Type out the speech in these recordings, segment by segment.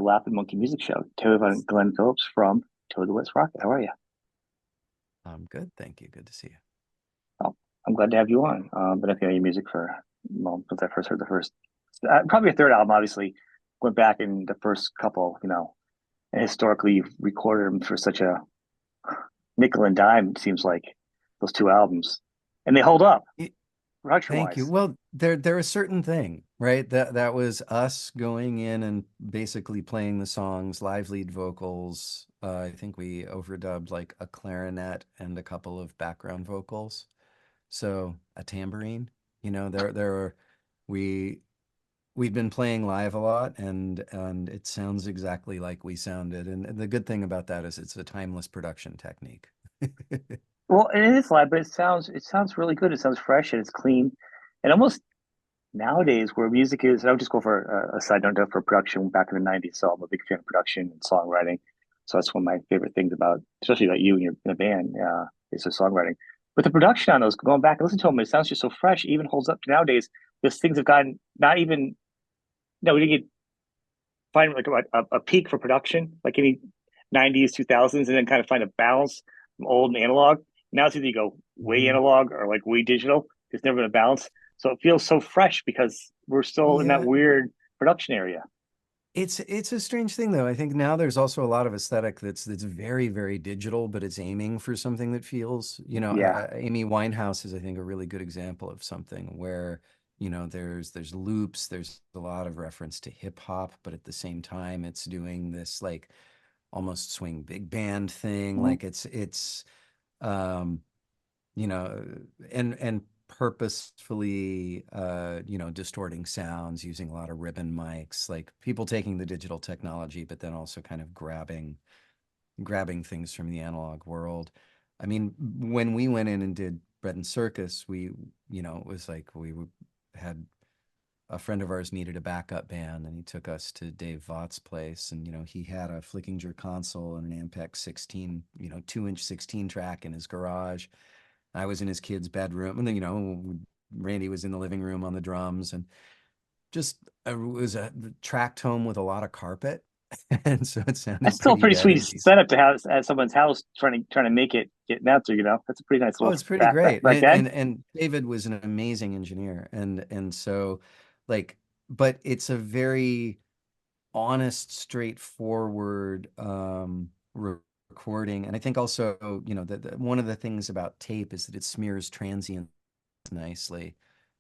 Laughing Monkey Music Show. Toad and Glenn Phillips from Toad the West Rocket. How are you? I'm good, thank you. Good to see you. Oh, I'm glad to have you on. Been a fan of your music for, well, since I first heard the first, probably a third album, obviously. Went back in the first couple, and historically you've recorded them for such a nickel and dime, it seems like, those two albums. And they hold up, Y- production Thank you. wise. Well, they're a certain thing, right? That was us going in and basically playing the songs, live lead vocals. I think we overdubbed like a clarinet and a couple of background vocals. So a tambourine, there are we we've been playing live a lot and it sounds exactly like we sounded. And the good thing about that is it's a timeless production technique. Well, it is live, but it sounds really good. It sounds fresh and it's clean. And almost nowadays where music is, and I'll just go for a side note for production back in the 90s. So I'm a big fan of production and songwriting. So that's one of my favorite things about, especially about you and your in a band, is the songwriting. But the production on those, going back and listen to them, it sounds just so fresh. It even holds up to nowadays. Because things have gotten not even, no, we didn't get, find like a peak for production, like any 90s, 2000s, and then kind of find a balance from old and analog. Now it's either you go way Mhm. analog or like way digital. There's never been a balance. So it feels so fresh because we're still in that Yeah, weird production area. it's a strange thing though. I think now there's also a lot of aesthetic that's very, very digital, but it's aiming for something that feels, Yeah. Amy Winehouse is, I think, a really good example of something where, there's loops, there's a lot of reference to hip hop, but at the same time it's doing this like almost swing big band thing. Mhm. Like it's um you know, and purposefully, distorting sounds, using a lot of ribbon mics, like people taking the digital technology, but then also kind of grabbing things from the analog world. I mean, when we went in and did Bread and Circus, it was like had a friend of ours needed a backup band, and he took us to Dave Vought's place, and he had a Flickinger console and an Ampex 16, 2-inch 16 track in his garage. I was in his kid's bedroom, and then Randy was in the living room on the drums, and just it was a tracked home with a lot of carpet, and so it That's sounded still a pretty pretty dead sweet and decent. setup to have at someone's house trying to make it get out there, That's a pretty nice Oh, little it's pretty back back great, back then. and David was an amazing engineer, and so like, but it's a very honest, straightforward recording, and I think also that one of the things about tape is that it smears transient nicely.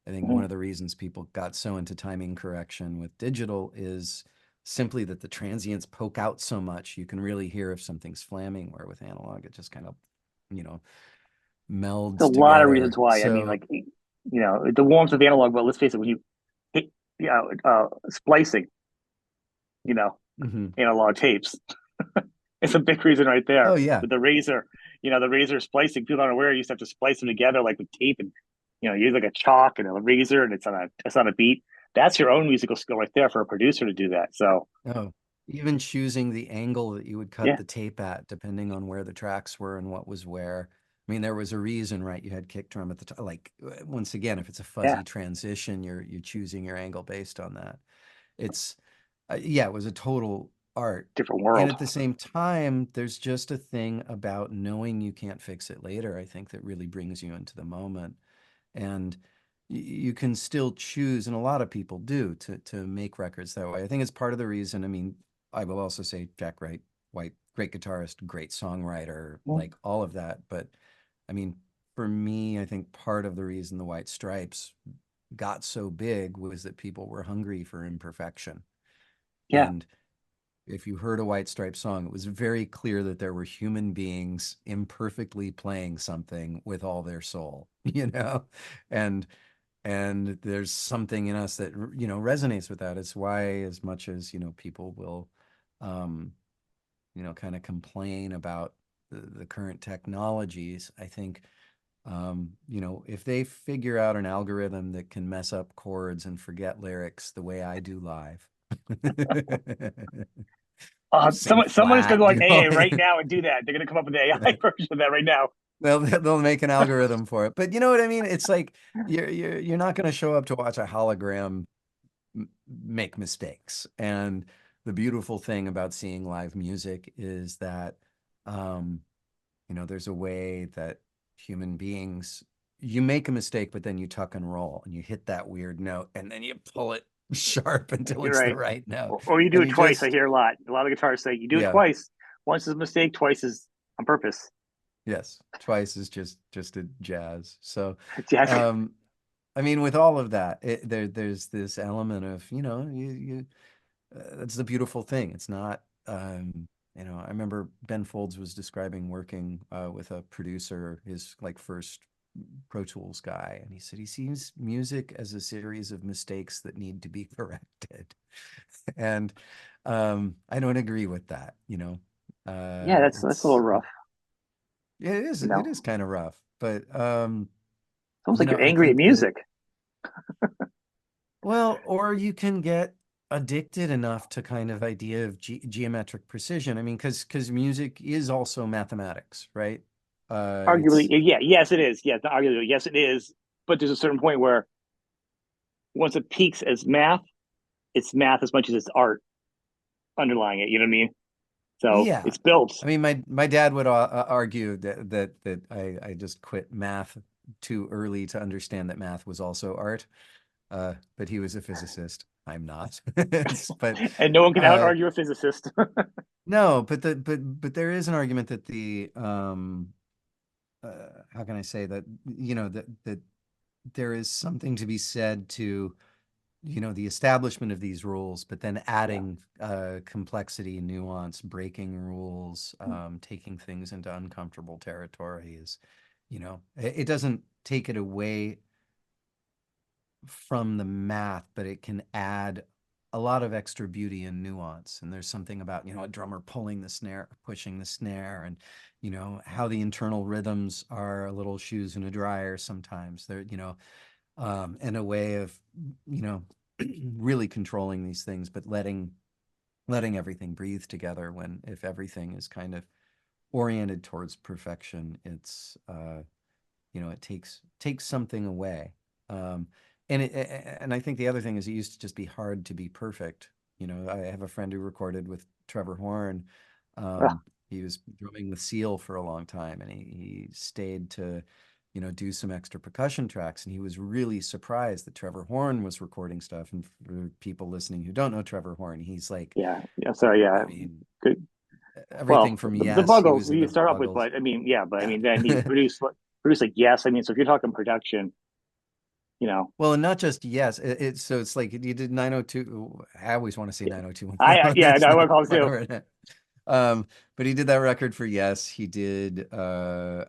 I think one Mhm. of the reasons people got so into timing correction with digital is simply that the transients poke out so much you can really hear if something's flamming, where with analog it just kind of, you know, There's melds a lot of reasons together. why. I mean, So, like the warmth of analog, but let's face it, when you hit, splicing, you know, mhm. analog tapes. It's a big reason right there. Oh yeah. With the razor splicing, people aren't aware you used to have to splice them together like with tape and you use like a chalk and a razor and it's on a beat. That's your own musical skill right there for a producer to do that. So Oh, even choosing the angle that you would cut yeah, the tape at, depending on where the tracks were and what was where. I mean, there was a reason, right? You had kick drum at the top. Like, once again, if it's a yeah, fuzzy transition, you're choosing your angle based on that. It's yeah, it was a total art. different And world. at the same time, there's just a thing about knowing you can't fix it later, I think, that really brings you into the moment. And you can still choose, and a lot of people do, to make records that way. I think it's part of the reason. I mean, I will also say Jack White, great guitarist, great songwriter, Mhm. like all of that. But I mean, for me, I think part of the reason the White Stripes got so big was that people were hungry for imperfection. Yeah. And if you heard a White Stripes song, it was very clear that there were human beings imperfectly playing something with all their soul, And there's something in us that resonates with that. It's why, as much as people will um kind of complain about the current technologies, I think if they figure out an algorithm that can mess up chords and forget lyrics the way I do live, sing Someone is gonna flat, go on do all AA right now and do that. They're gonna come up with the AI version of that right now. they'll make an algorithm for it. But you know what I mean? It's like you're not going to show up to watch a hologram make mistakes. And the beautiful thing about seeing live music is that, um, there's a way that human beings, you make a mistake, but then you tuck and roll and you hit that weird note and then you pull it sharp until You're it's the right. right note. Or you do And it you twice. I just, hear a lot. A lot of guitarists say you do it yeah, twice. Once is a mistake, twice is on purpose. yes, twice is just a jazz. So, Yes. um, I mean, with all of that, there's this element of, that's the beautiful thing. It's not, I remember Ben Folds was describing working with a producer, his like first Pro Tools guy, and he said he sees music as a series of mistakes that need to be corrected. And I don't agree with that, Yeah, that's a little it's rough. You it know, is kind of rough, but it's almost like you're I angry at think that, music. well, or you can get addicted enough to kind of idea of geometric precision. I mean, because music is also mathematics, right? Arguably, It's yeah, yes, it is. Yes, not arguably, yes, it is. But there's a certain point where once it peaks as math, it's math as much as it's art underlying it. You know what I mean? So yeah. it's built. I mean, my dad would argue that I just quit math too early to understand that math was also art. But he was a physicist. I'm not. But And no one can out uh, argue a physicist. no, but there is an argument that how can I say that, that there is something to be said to, the establishment of these rules, but then Yeah. adding complexity, nuance, breaking rules, taking things into uncomfortable territory is, it doesn't take it away from the math, but it can add a lot of extra beauty and nuance. And there's something about, a drummer pulling the snare, pushing the snare, and, how the internal rhythms are a little shoes in a dryer sometimes. They're, and a way of, you know, really controlling these things, but letting everything breathe together when if everything is kind of oriented towards perfection, it's it takes something away. And I think the other thing is it used to just be hard to be perfect. I have a friend who recorded with Trevor Horn. Ugh, He was drumming with Seal for a long time, and he stayed to, do some extra percussion tracks. And he was really surprised that Trevor Horn was recording stuff. And for people listening who don't know Trevor Horn, he's like, yeah. Yeah. Sorry. I Yeah. mean, Good. everything Well, from the Yes, he Buggles was in you the start off with, Buggles. but I mean, yeah, but I Yeah. mean, then he produced like yes. I mean, so if you're talking production, you know, Well, and not just Yes. So it's like you did 902. I always want to say 902. yeah, no, That's I not want to call it too. whatever. But he did that record for Yes. He did Who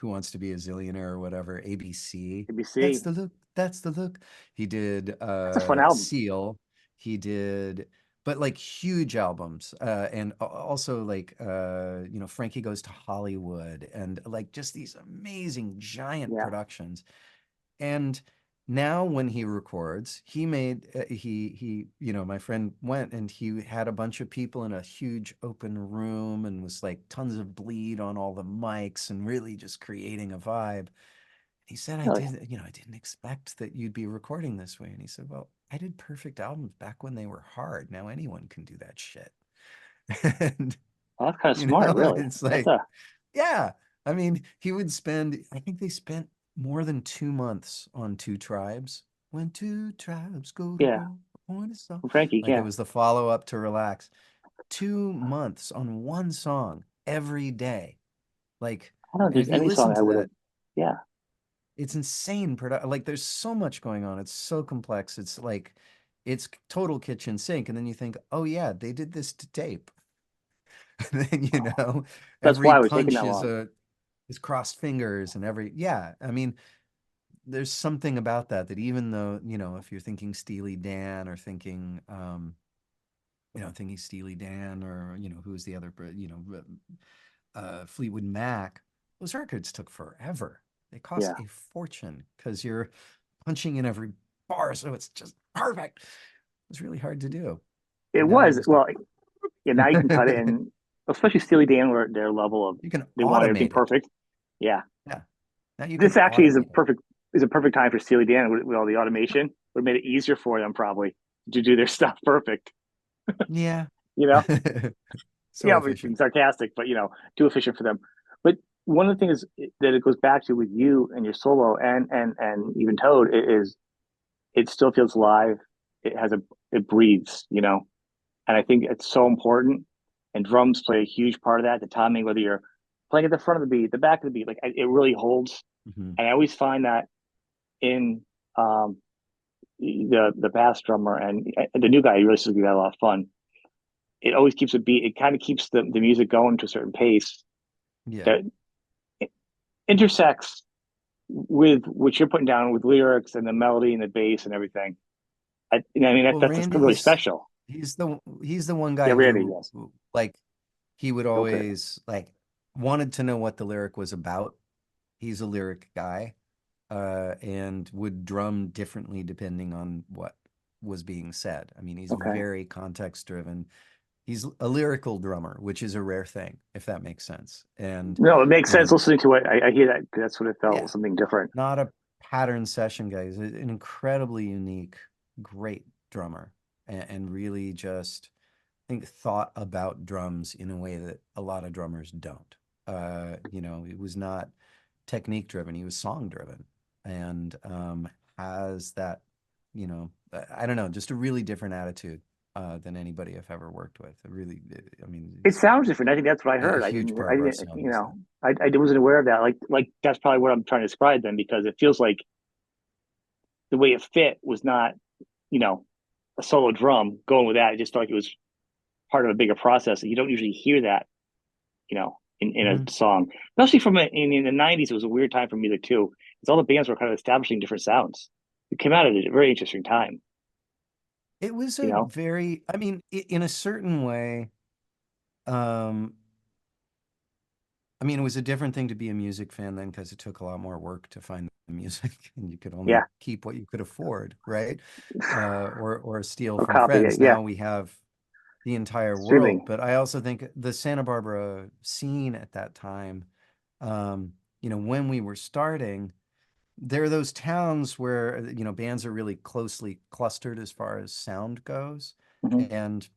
Wants to Be a Zillionaire or whatever, ABC. That's ABC. the look. That's the look. He did That's a fun album. Seal. He did but like huge albums and also like Frankie Goes to Hollywood and like just these amazing giant Yeah. productions. And now when he records, he made my friend went and he had a bunch of people in a huge open room and was like tons of bleed on all the mics and really just creating a vibe. He said, Really. I didn't expect that you'd be recording this way. And he said, well, I did perfect albums back when they were hard. Now anyone can do that shit. And, Well, that's kind of smart, really. it's That's like, a yeah. I mean, he would spend, I think they spent more than 2 months on Two Tribes. When two tribes go to yeah. war, on a song. Frankie, Like it yeah. was the follow-up to Relax. 2 months on one song every day. Like, I don't know if and there's if you any song listen I to would have. that, Yeah. it's insane. Like, there's so much going on. It's so complex. It's like, it's total kitchen sink. And then you think, oh yeah, they did this to tape. And then, That's every why it was taking punch that long. is crossed fingers and yeah. I mean, there's something about that even though, if you're thinking Steely Dan or thinking Steely Dan or, who's the other, Fleetwood Mac, those records took forever. They cost Yeah. a fortune because you're punching in every bar. So it's just perfect. It's really hard to do. It And now you was. just go, Well, yeah, now you can cut it in, especially Steely Dan, where their level of you can they want everything automate it. perfect. Yeah. Yeah. Now you can This actually automate it. is a perfect time for Steely Dan with all the automation. Would have made it easier for them probably to do their stuff perfect. Yeah. You know, So yeah, I'm being efficient. sarcastic, but too efficient for them. But one of the things that it goes back to with you and your solo and even Toad is it still feels alive. It has it breathes, and I think it's so important. And drums play a huge part of that. The timing, whether you're playing at the front of the beat, the back of the beat, like it really holds. Mhm. And I always find that in the bass drummer and the new guy, he really seems to be a lot of fun. It always keeps a beat. It kind of keeps the music going to a certain pace Yeah. that intersects with what you're putting down with lyrics and the melody and the bass and everything. I mean, Well, that's Randy, really special. he's the one Yeah, guy Randy, yes. who like he would Okay. always like wanted to know what the lyric was about. He's a lyric guy, and would drum differently depending on what was being said. I mean, he's Okay. very context driven. He's a lyrical drummer, which is a rare thing, if that makes sense. And, No, it makes you sense know, listening to it. I hear that 'cause that's what it felt, yeah, something different. not a pattern session guy. He's an incredibly unique, great drummer, and really just, I think, thought about drums in a way that a lot of drummers don't. He was not technique driven, he was song driven, and has that, I don't know, just a really different attitude than anybody I've ever worked with. It really, I mean, It it's sounds different. I think that's what I a heard. huge part I of our didn't, sound is that. I wasn't aware of that. Like that's probably what I'm trying to describe then because it feels like the way it fit was not, you know, a solo drum going with that. It just felt like it was part of a bigger process. And you don't usually hear that, in Mhm. a song, especially in the '90s. It was a weird time for music too, because all the bands were kind of establishing different sounds. It came out at a very interesting time, It was you a know. very, I mean, in a certain way, um, I mean, it was a different thing to be a music fan then because it took a lot more work to find the music and you could only Yeah, keep what you could afford, right? Or steal or from copy it. friends. Yeah, Now we have the entire world, streaming. but I also think the Santa Barbara scene at that time, um, when we were starting, there are those towns where, bands are really closely clustered as far as sound goes. Hmm. And,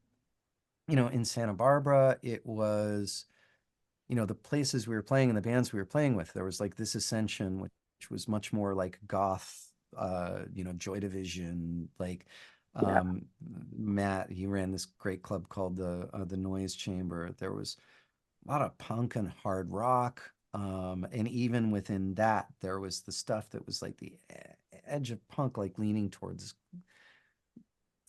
in Santa Barbara, it was the places we were playing and the bands we were playing with, there was like this ascension, which was much more like goth, Joy Division, like Yeah. um, Matt, he ran this great club called the Noise Chamber. There was a lot of punk and hard rock. And even within that, there was the stuff that was like the edge of punk, like leaning towards,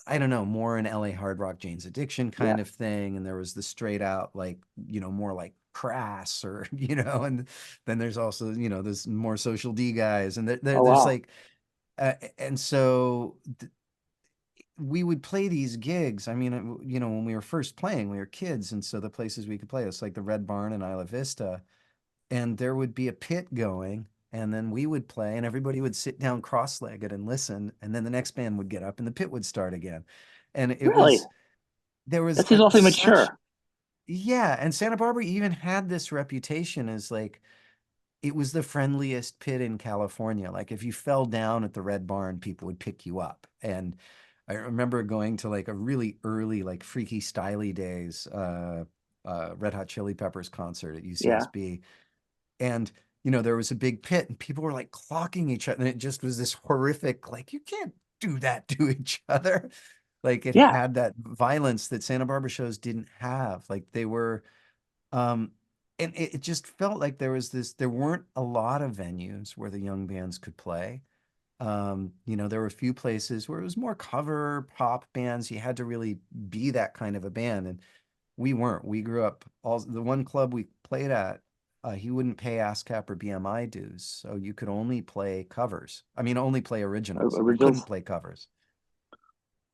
I don't know, more an LA hard rock, Jane's Addiction Yeah. kind of thing. And there was the straight out, like, more like Crass or, and then there's also, there's more Social D guys. And Oh there's wow. like, and so we would play these gigs. I mean, when we were first playing, we were kids. And so the places we could play, it's like the Red Barn in Isla Vista. And there would be a pit going. And then we would play, and everybody would sit down cross-legged and listen. And then the next band would get up, and the pit would start again. And it Really? was there was That seems awfully such, mature. yeah, and Santa Barbara even had this reputation as like it was the friendliest pit in California. Like if you fell down at the Red Barn, people would pick you up. And I remember going to like a really early, like Freaky Styley days, Red Hot Chili Peppers concert at Yeah. UCSB. And there was a big pit and people were like clocking each other. And it just was this horrific, like, you can't do that to each other. Like it Yeah. had that violence that Santa Barbara shows didn't have. Like they were, um, and it just felt like there weren't a lot of venues where the young bands could play. There were a few places where it was more cover pop bands. You had to really be that kind of a band. And we weren't. We grew up the one club we played at, he wouldn't pay ASCAP or BMI dues. So you could only play covers. I mean, only play originals. You couldn't Originals. play covers.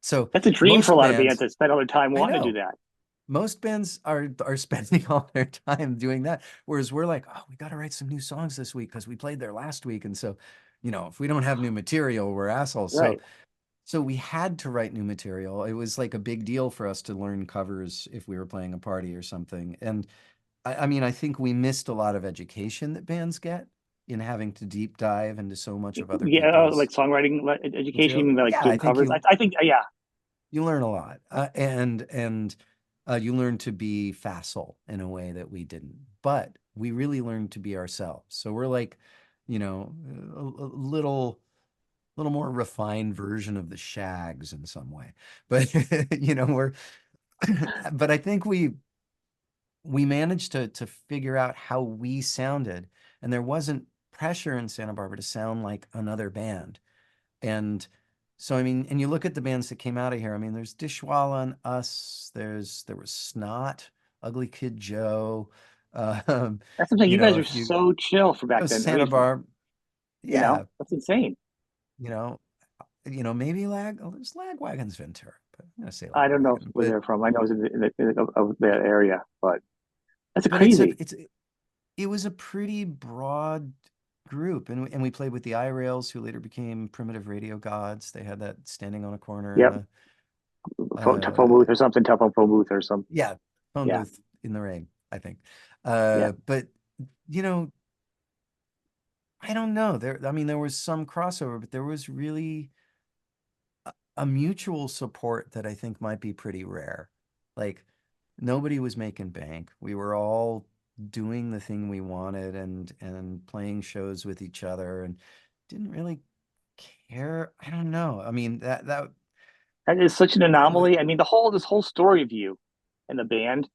So That's a dream for a most lot of bands bands, that spend all their time I wanting to do know, that. most bands are spending all their time doing that. Whereas we're like, oh, we got to write some new songs this week because we played there last week. And so, if we don't have new material, we're assholes. So Right. so we had to write new material. It was like a big deal for us to learn covers if we were playing a party or something. And I mean, I think we missed a lot of education that bands get in having to deep dive into so much of other Yeah. people's Like songwriting education, you material. mean like Yeah, I doing think covers? you I think, yeah. you learn a lot, and you learn to be facile in a way that we didn't. But we really learned to be ourselves. So we're like, a little more refined version of the Shags in some way. But we're but I think we managed to figure out how we sounded, and there wasn't pressure in Santa Barbara to sound like another band. And so, I mean, and you look at the bands that came out of here. I mean, there's Dishwalla and Us. There was Snot, Ugly Kid Joe. Um, That's the thing. You guys are if you so chill for back then. I Santa mean, Barbara, yeah, that's insane. you know, maybe there's Lagwagon's Ventura, but I'm gonna say I don't know Lagwagon, where but they're from. I know it's of that area, but that's but it's a crazy. it's it was a pretty broad group, and we played with the I-Rails, who later became Primitive Radio Gods. They had that standing on a corner in Yep. a Telephone booth uh or something. Telephone phone booth or some. yeah, phone Yeah. booth in the rain, I think. Yeah. But you know, I don't know. I mean, there was some crossover, but there was really a mutual support that I think might be pretty rare. Like nobody was making bank. We were all doing the thing we wanted and playing shows with each other and didn't really care. I don't know. I mean, That is such an that was, anomaly. I mean, this whole story of you and the band.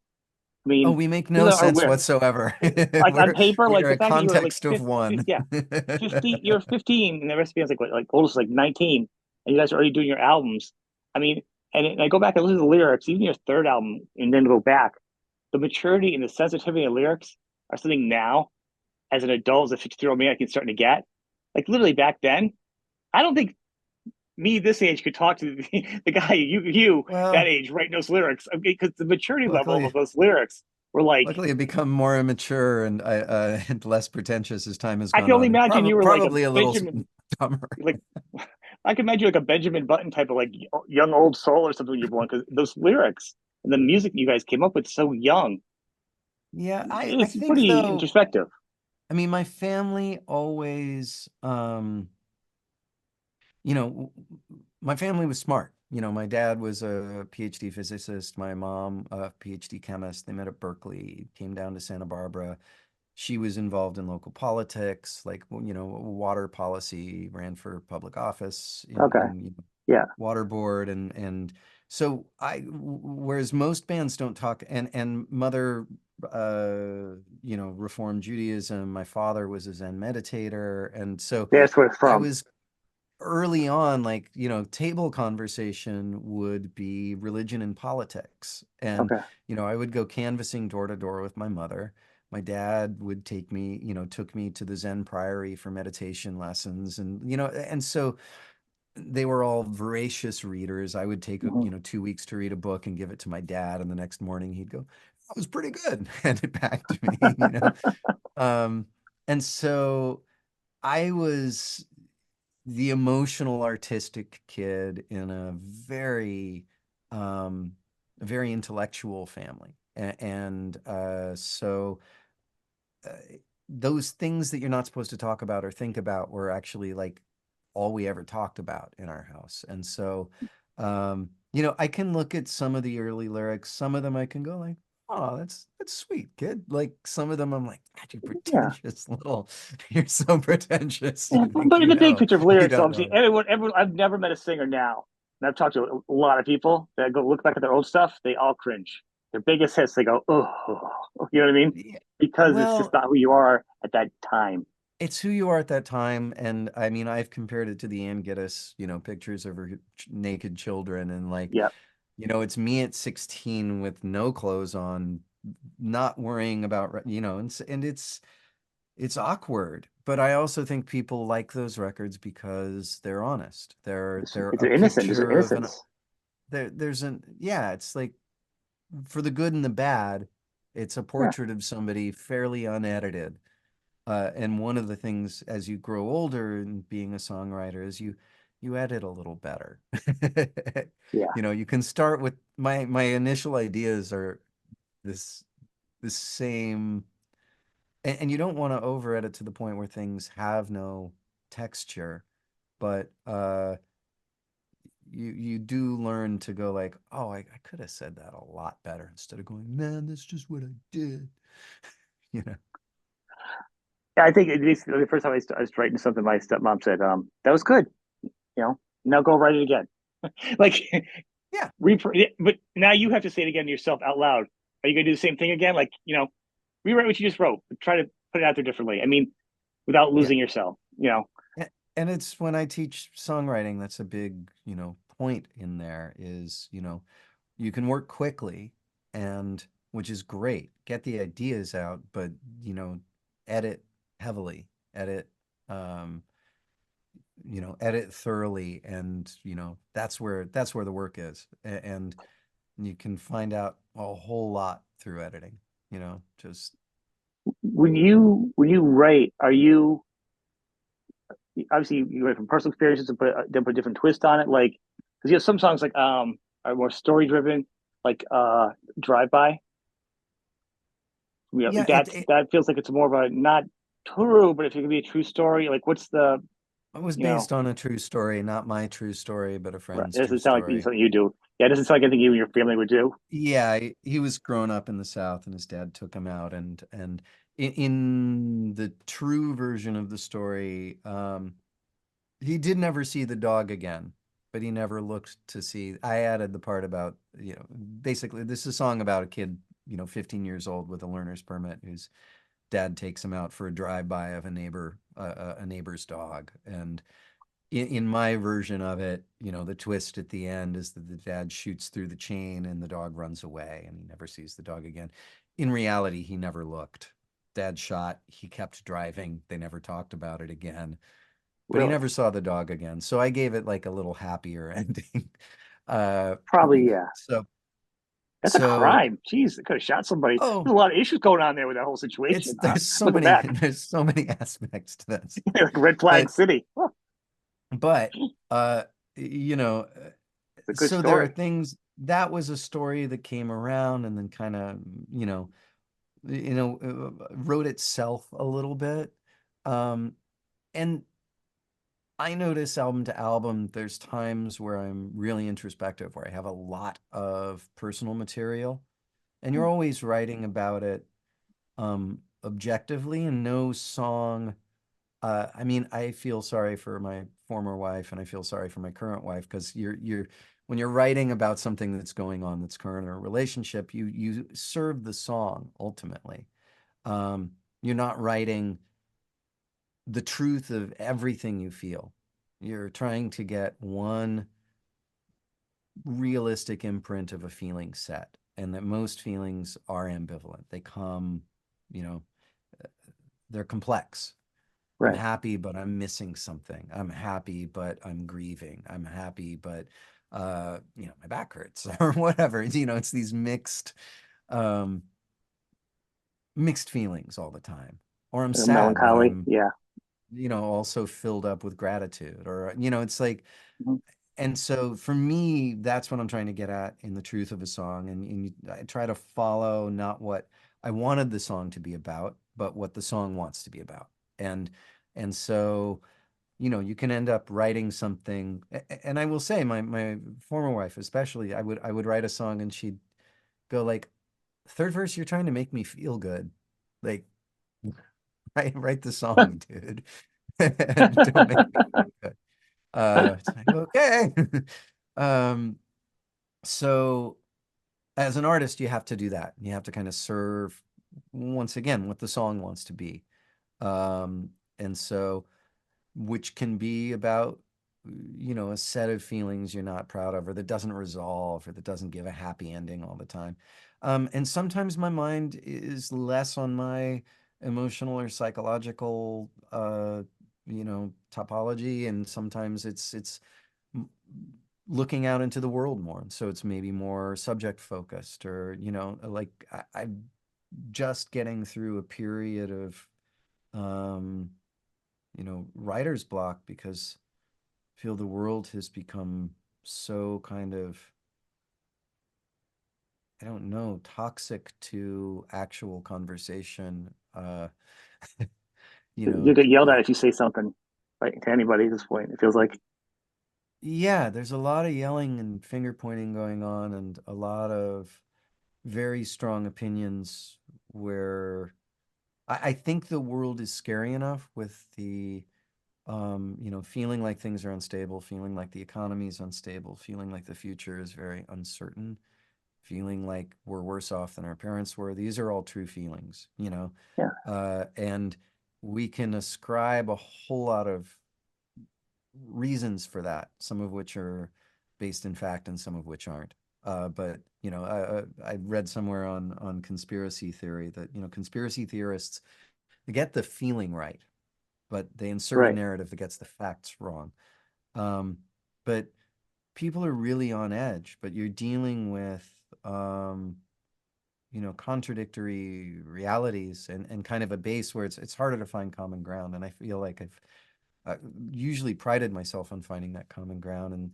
I oh, mean, we make people no are sense aware. whatsoever. Like on We're paper, we like are the a fact that you were like context of 50, one. yeah, 50, you're 15 and the rest of the band's like oldest like 19 and you guys are already doing your albums. I mean, and I go back and listen to the lyrics, even your third album, and then go back. The maturity and the sensitivity of lyrics are something now as an adult, as a 50-year-old man, I can starting to get. Like literally back then, I don't think me this age could talk to the guy you that Well, age writing those lyrics. I mean, because the maturity level luckily of those lyrics were like, luckily I've become more immature and less pretentious as time has I gone can only on, and imagine you were like a probably a little Benjamin, dumber. like I can imagine like a Benjamin Button type of like young old soul or something you've won because those lyrics and the music you guys came up with so young. Yeah, I It's think pretty though, introspective. I mean, my family always, you know, my family was smart. My dad was a PhD physicist, my mom a PhD chemist. They met at Berkeley, came down to Santa Barbara. She was involved in local politics, like, water policy, ran for public office Okay. in Yeah. water board, and so whereas most bands don't talk, and mother, reformed Judaism. My father was a Zen meditator, and so That's where it's I from. was early on, like, table conversation would be religion and politics. And, Okay. I would go canvassing door to door with my mother. My dad would took me to the Zen Priory for meditation lessons. And so they were all voracious readers. I would take, Hmm. 2 weeks to read a book and give it to my dad. And the next morning he'd go, that was pretty good. Hand it back to me. Um, and so I was the emotional artistic kid in um a very intellectual family, so uh, those things that you're not supposed to talk about or think about were actually like all we ever talked about in our house. And so I can look at some of the early lyrics. Some of them I can go like, oh, that's sweet, kid. Like some of them I'm like, God, you Yeah. pretentious little, you're so pretentious, Yeah, you think but in the big picture of you lyrics, don't obviously, know. everyone, I've never met a singer now, and I've talked to a lot of people that go look back at their old stuff, they all cringe. Their biggest hits, they go, oh, you know what I mean? Yeah. Because it's just Well, not who you are at that time. it's who you are at that time. And I mean, I've compared it to the Ann Geddes, pictures of her naked children. And like, Yeah, it's me at 16 with no clothes on, not worrying about, and it's awkward. But I also think people like those records because they're honest. They're it's a innocent. There's picture of innocence. there's an, yeah, it's like for the good and the bad, it's a Yeah, portrait of somebody fairly unedited. And one of the things as you grow older and being a songwriter is you edit a little better. yeah. You can start with my initial ideas are this the same, and you don't want to over edit to the point where things have no texture, but you do learn to go like, oh, I could have said that a lot better instead of going, man, that's just what I did. You know? Yeah, I think the first time I was writing something, my stepmom said, "That was good. You know, now go write it again." Like, Yeah, but now you have to say it again to yourself out loud. Are you going to do the same thing again? Like, rewrite what you just wrote, but try to put it out there differently. I mean, without yeah. losing yourself. And it's when I teach songwriting, that's a big, point in there is, you can work quickly and which is great. Get the ideas out, but, you know, edit heavily, edit, um, edit thoroughly. And, that's where the work is. And you can find out a whole lot through editing, just, When you write, are you obviously you write from personal experiences and put a different twist on it? Like, because you have some songs like are more story driven, like Drive By. yeah, That feels like it's more of a not true, but if it could be a true story, like what's the it was you know based on a true story, not my true story, but a right, friend's it true doesn't sound like story. something you do. Yeah, it doesn't sound like anything you and your family would do. Yeah, he was growing up in the South, and his dad took him out, and in the true version of the story, he did never see the dog again, but he never looked to see. I added the part about, basically, this is a song about a kid, 15 years old with a learner's permit, whose dad takes him out for a drive-by of a neighbor's dog, and in my version of it, the twist at the end is that the dad shoots through the chain and the dog runs away and he never sees the dog again. In reality, he never looked. Dad shot, he kept driving. They never talked about it again, but he Really? never saw the dog again. So I gave it like a little happier ending. Uh, Probably, yeah. so, That's a so, crime. Jeez, they could have shot somebody. oh, There's a lot of issues going on there with that whole it's, situation. there's so Looking many, back, there's so many aspects to that story, like Red Flag but, City. Oh, but, uh, you know, it's a good so there are story. things that was a story that came around and then kind of wrote itself a little bit, um and I notice album to album there's times where I'm really introspective, where I have a lot of personal material, and you're always writing about it objectively, and no song. I mean, I feel sorry for my former wife and I feel sorry for my current wife, because you're when you're writing about something that's going on that's current in a relationship, you serve the song ultimately. Um, you're not writing the truth of everything you feel. You're trying to get one realistic imprint of a feeling set, and that most feelings are ambivalent. They come, you know, they're complex. I'm Right. happy, but I'm missing something. I'm happy, but I'm grieving. I'm happy, but my back hurts or whatever. It's these um, mixed feelings all the time. Or I'm sad, but Melancholy. I'm, Yeah. also filled up with gratitude. Or, it's like, Mhm. and so for me, that's what I'm trying to get at in the truth of a song. And I try to follow not what I wanted the song to be about, but what the song wants to be about. And and so you can end up writing something. And I will say, my former wife, especially, I would write a song and she'd go like, third verse, you're trying to make me feel good. Like, write the song, dude. Don't make me feel good. It's like, okay. Um, so as an artist, you have to do that. You have to kind of serve, once again, what the song wants to be. And so which can be about a set of feelings you're not proud of, or that doesn't resolve, or that doesn't give a happy ending all the time. And sometimes my mind is less on my emotional or psychological topology, and sometimes it's m- looking out into the world more, and so it's maybe more subject focused, or like I'm just getting through a period of um writer's block, because I feel the world has become so kind of, I don't know, toxic to actual conversation. You get yelled at if you say something, right, to anybody at this point. It feels like. Yeah, there's a lot of yelling and finger pointing going on, and a lot of very strong opinions where I think the world is scary enough with the feeling like things are unstable, feeling like the economy is unstable, feeling like the future is very uncertain, feeling like we're worse off than our parents were. These are all true feelings, Yeah, and we can ascribe a whole lot of reasons for that, some of which are based in fact and some of which aren't. But I read somewhere on conspiracy theory that conspiracy theorists, they get the feeling right, but they insert a right, narrative that gets the facts wrong. Um, but people are really on edge, but you're dealing with contradictory realities and kind of a base where it's harder to find common ground. And I feel like I've usually prided myself on finding that common ground. And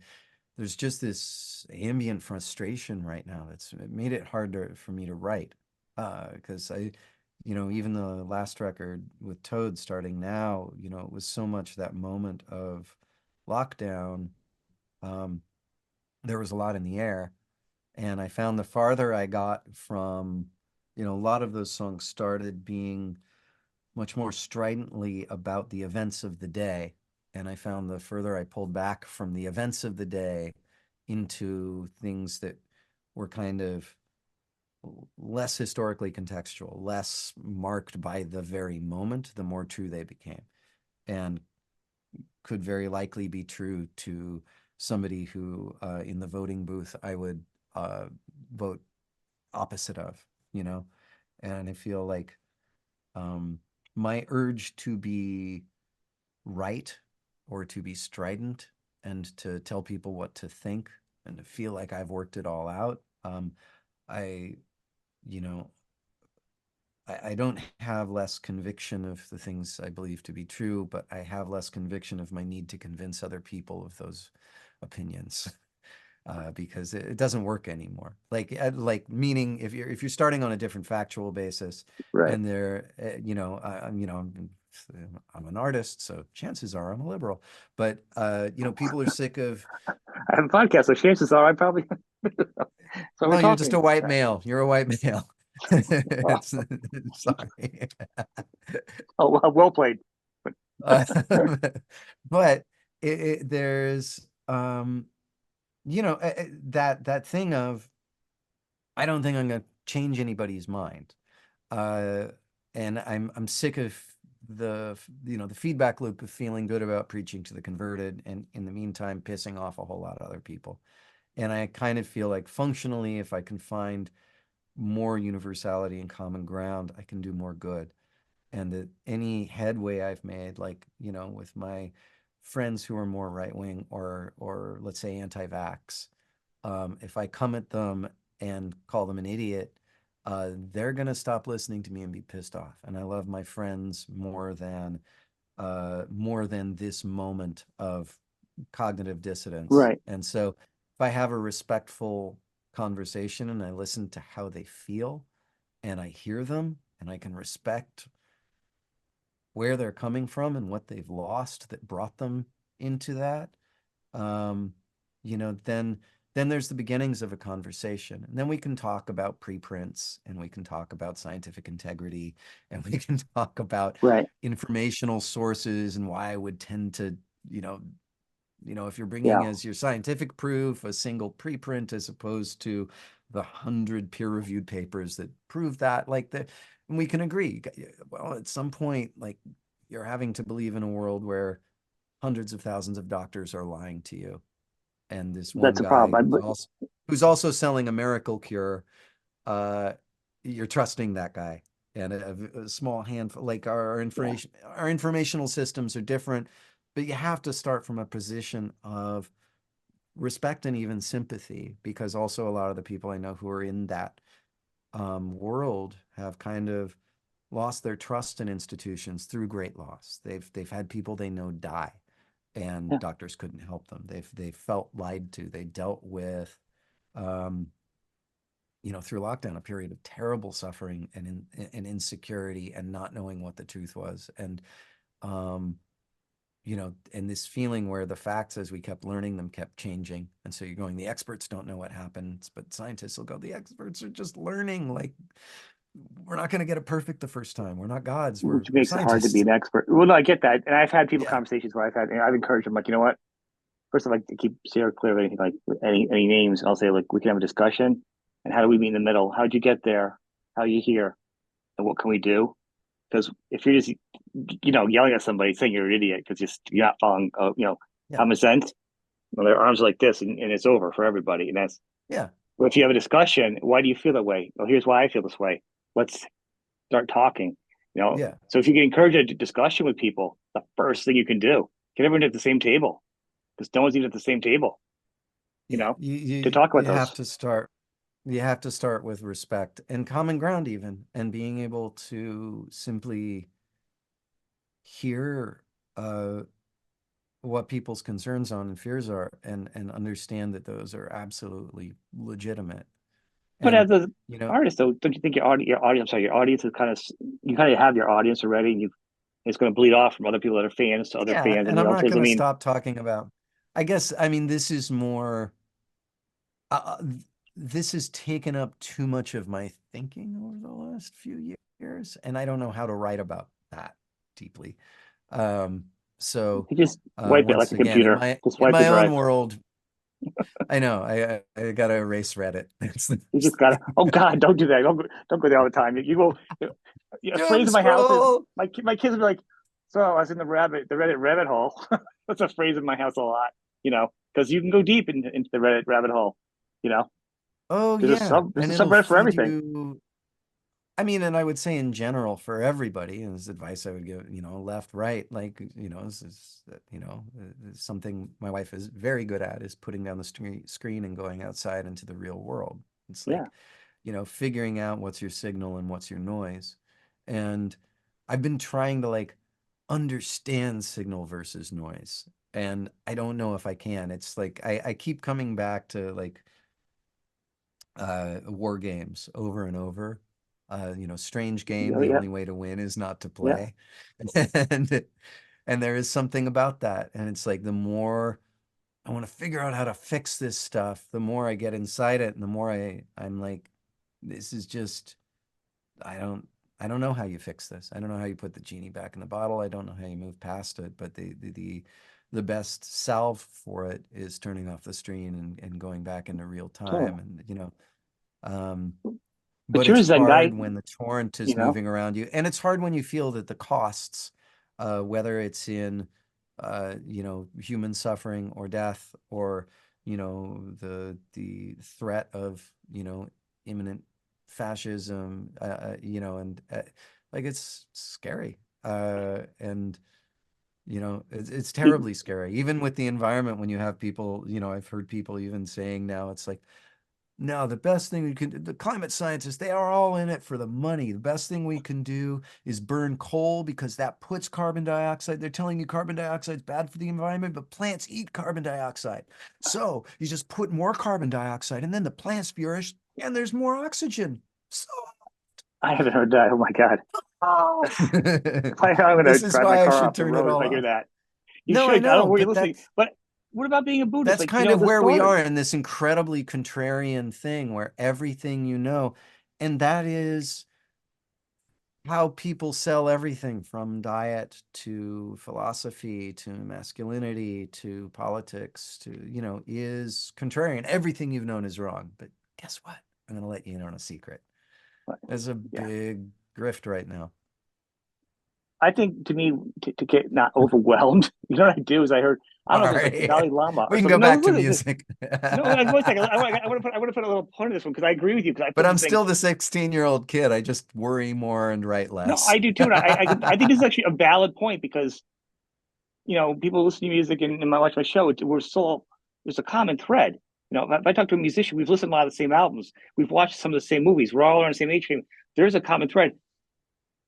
there's just this ambient frustration right now that's it made it hard for me to write. Because even the last record with Toad starting now, it was so much that moment of lockdown. Um, there was a lot in the air. And I found the farther I got from, a lot of those songs started being much more stridently about the events of the day. And I found the further I pulled back from the events of the day into things that were kind of less historically contextual, less marked by the very moment, the more true they became. And could very likely be true to somebody who, in the voting booth, I would uh, vote opposite of, you know? And I feel like um, my urge to be right or to be strident and to tell people what to think and to feel like I've worked it all out. I, you know, I don't have less conviction of the things I believe to be true, but I have less conviction of my need to convince other people of those opinions. Because it doesn't work anymore. Like meaning if you're starting on a different factual basis, right. and they're I'm an artist, so chances are I'm a liberal. But people are sick of I have a podcast, so chances are I probably so we're no, you're talking just a about white that. male. You're a white male. Oh, It's sorry. oh well played. Uh, but there's that thing of I don't think I'm going to change anybody's mind. Uh, and I'm sick of the feedback loop of feeling good about preaching to the converted and in the meantime pissing off a whole lot of other people. And I kind of feel like functionally, if I can find more universality and common ground, I can do more good. And that any headway I've made, like, with my friends who are more right wing or let's say anti-vax, if I come at them and call them an idiot, they're gonna stop listening to me and be pissed off. And I love my friends more than this moment of cognitive dissonance. Right. And so if I have a respectful conversation and I listen to how they feel and I hear them and I can respect where they're coming from and what they've lost that brought them into that, um, then there's the beginnings of a conversation. And then we can talk about preprints and we can talk about scientific integrity and we can talk about Right. informational sources and why I would tend to, you know, if you're bringing Yeah. as your scientific proof a single preprint as opposed to the 100 peer-reviewed papers that prove that, like that, and we can agree. Well, at some point, like you're having to believe in a world where hundreds of thousands of doctors are lying to you, and this one That's a guy problem. who's also selling a miracle cure, uh, you're trusting that guy. And a small handful, like Yeah. our informational systems are different, but you have to start from a position of respect and even sympathy, because also a lot of the people I know who are in that world have kind of lost their trust in institutions through great loss. They've had people they know die, and Yeah. doctors couldn't help them. They've felt lied to. They dealt with, um, through lockdown, a period of terrible suffering and insecurity and not knowing what the truth was. And um, you know, and this feeling where the facts, as we kept learning them, kept changing. And so you're going, the experts don't know what happens, but scientists will go, the experts are just learning. Like, we're not going to get it perfect the first time. We're not gods. which We're makes it hard to be scientists. an expert. Well, no, I get that, and I've had people Yeah. conversations where I've encouraged them like, you know what? First of all, like to keep zero clear of anything like any names. I'll say like we can have a discussion, and how do we meet in the middle? How'd you get there? How are you here? And what can we do? Because if you're just yelling at somebody saying you're an idiot because you're not following Yeah. common sense, well, their arms are like this, and it's over for everybody. And that's Yeah. But if you have a discussion, why do you feel that way? Well, here's why I feel this way. Let's start talking. Yeah. So if you can encourage a discussion with people, the first thing you can do, get everyone at the same table because no one's even at the same table, you Yeah. know, You, to you, talk about you those. have to start, you have to start with respect and common ground even, and being able to simply hear, uh, what people's concerns on and fears are, and understand that those are absolutely legitimate. But And, as an you know, artist, though, don't you think your audience is you kind of have your audience already, and it's going to bleed off from other people that are fans to other yeah, fans and and I'm not relatives. I going to mean, stop talking about, I guess, I mean, this is more, this has taken up too much of my thinking over the last few years, and I don't know how to write about that deeply. Um, so, you just wipe it like once a again, computer. Just in wipe the my own drive. world, I know I gotta erase Reddit. That's the You just first gotta. thing. Oh God, don't do that. Don't go there all the time. You go. A Doom phrase in my house is scroll. my kids will be like, "So I was in the Reddit rabbit hole." That's a phrase in my house a lot. Because you can go deep into the Reddit rabbit hole. You know, Oh there's a yeah, sub there's and a it'll subreddit for feed everything. you. I mean, and I would say in general for everybody, and this advice I would give, you know, left, right, like, you know, this is, something my wife is very good at is putting down the screen and going outside into the real world. It's Yeah. like, you know, figuring out what's your signal and what's your noise. And I've been trying to like understand signal versus noise. And I don't know if I can. It's like I keep coming back to like war games over and over. You know, strange game, Yeah. the Yeah. only way to win is not to Yeah. play. And and there is something about that. And it's like the more I want to figure out how to fix this stuff, the more I get inside it and the more I'm like, this is just I don't I don't know how you fix this. I don't know how you put the genie back in the bottle. I don't know how you move past it, but the best salve for it is turning off the screen and going back into real Totally. time. And you know, um, But but you're it's a Zen guy. hard when the torrent You is know. moving around you, and it's hard when you feel that the costs, whether it's in, you know, human suffering or death, or you know, the threat of, you know, imminent fascism, you know, and like it's scary, and you know, it's You, terribly scary, even with the environment when you have people, you know, I've heard people even saying now it's like no, the best thing we can, the climate scientists, they are all in it for the money. The best thing we can do is burn coal because that puts carbon dioxide. They're telling you carbon dioxide is bad for the environment, but plants eat carbon dioxide. So you just put more carbon dioxide and then the plants flourish and there's more oxygen. So, I haven't heard that. Oh my God. oh. I'm gonna This is drive my why I car should off the turn it road if all I hear off. that. You No, I should. I don't know know, where you're but listening. But what about being a Buddhist? that's Like, kind of the where we story. are in this incredibly contrarian thing where everything you know, and that is how people sell everything from diet to philosophy to masculinity to politics to, you know, is contrarian. Everything you've known is wrong. But guess what? I'm going to let you in on a secret. There's a Yeah. big grift right now. I think to me to get not overwhelmed, you know what I do is I don't know if it was like the Sorry. Dalai Lama We or can go something. No, back to listen, music. no, like, one second. I want to put a little point in this one because I agree with you because I But put I'm this thing. still the 16-year-old kid. I just worry more and write No, less. I do too, and I think this is actually a valid point because people listen to music and watch my show. We're still there's a common thread. If I talk to a musician, we've listened to a lot of the same albums, we've watched some of the same movies, we're all on the same age frame. There's a common thread,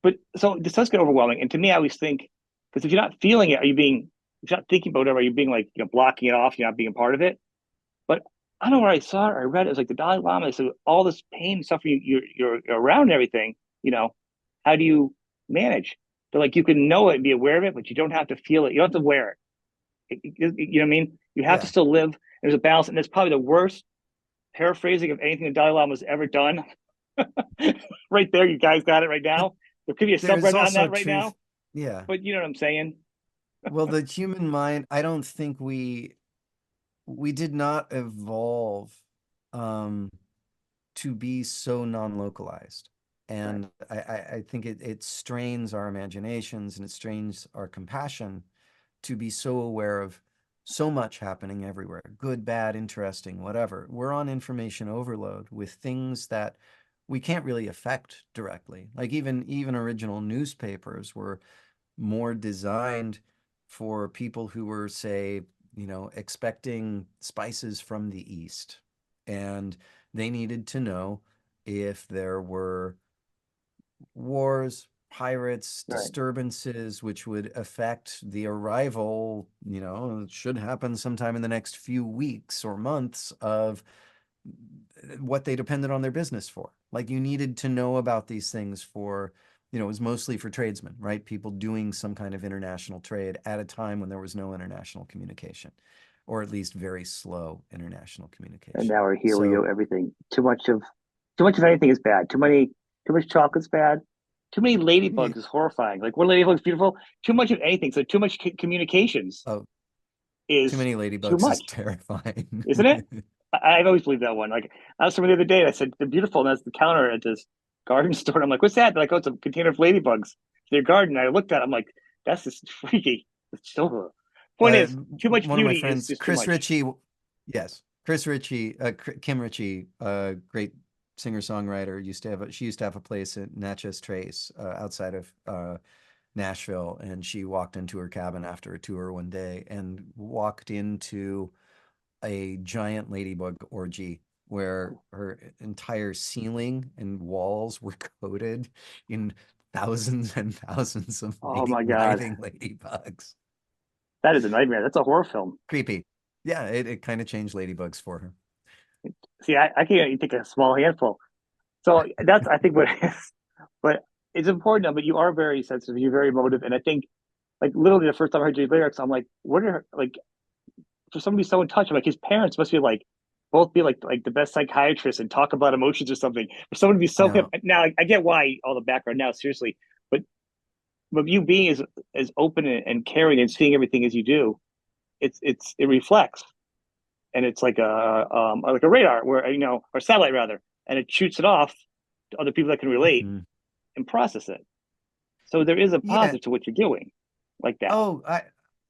but so this does get overwhelming. And to me, I always think because if you're not feeling it, if you're not thinking about it, are you being like blocking it off? You're not being a part of it. But I don't know where I saw it or I read it. It was like the Dalai Lama. So all this pain and suffering, you're around and everything. How do you manage? But like you can know it and be aware of it, but you don't have to feel it. You don't have to wear it. You know what I mean? You have to Yeah. still live. There's a balance, and it's probably the worst paraphrasing of anything the Dalai Lama has ever done. Right there, you guys got it right But now. There could be a there's subreddit on also that right truth. now, Yeah. but you know what I'm saying? Well, the human mind, I don't think we did not evolve um to be so non-localized. Right. And I think it strains our imaginations and it strains our compassion to be so aware of so much happening everywhere, good, bad, interesting, whatever. We're on information overload with things that we can't really affect directly. Like even original newspapers were more designed for people who were, say, expecting spices from the East. And they needed to know if there were wars, pirates, Right. disturbances, which would affect the arrival, it should happen sometime in the next few weeks or months of what they depended on their business for. Like you needed to know about these things for, it was mostly for tradesmen, right? People doing some kind of international trade at a time when there was no international communication, or at least very slow international And communication. now we're here. We So, go everything. Too much of anything is bad. Too much chocolate's bad. Too many yeah, ladybugs is horrifying. Like one ladybug's beautiful. Too much of anything. So too much communications oh, too is many too ladybugs is much, terrifying. isn't it? I've always believed that one. Like I was somewhere the other day, and I said they're beautiful, and that's the counter at this garden store. And I'm like, "What's that?" They're like, "Oh, it's a container of ladybugs for your garden." And I looked at it, I'm like, "That's just freaky." It's so. Point is, too much One of my beauty is friends, just too Chris much. Ritchie, yes, Chris Ritchie, Kim Ritchie, great singer-songwriter, she used to have a place at Natchez Trace, outside of Nashville, and she walked into her cabin after a tour one day and walked into a giant ladybug orgy where her entire ceiling and walls were coated in thousands and thousands of Oh my God, writhing ladybugs. that is a nightmare. That's a horror film. Creepy. Yeah, it kind of changed ladybugs for her. See, I can't even take a small handful. So that's I think what it is. But it's important though, but you are very sensitive, you're very emotive. And I think like literally the first time I heard your lyrics, I'm like, what are like for somebody so in touch, I'm like his parents must be like both be like the best psychiatrists and talk about emotions or something. For someone to be so hip No, now, I get why all the background now, seriously, but you being as open and caring and seeing everything as you do, it reflects and it's like a radar where or satellite rather, and it shoots it off to other people that can relate mhm. and process it. So there is a Yeah. positive to what you're doing, like that. Oh,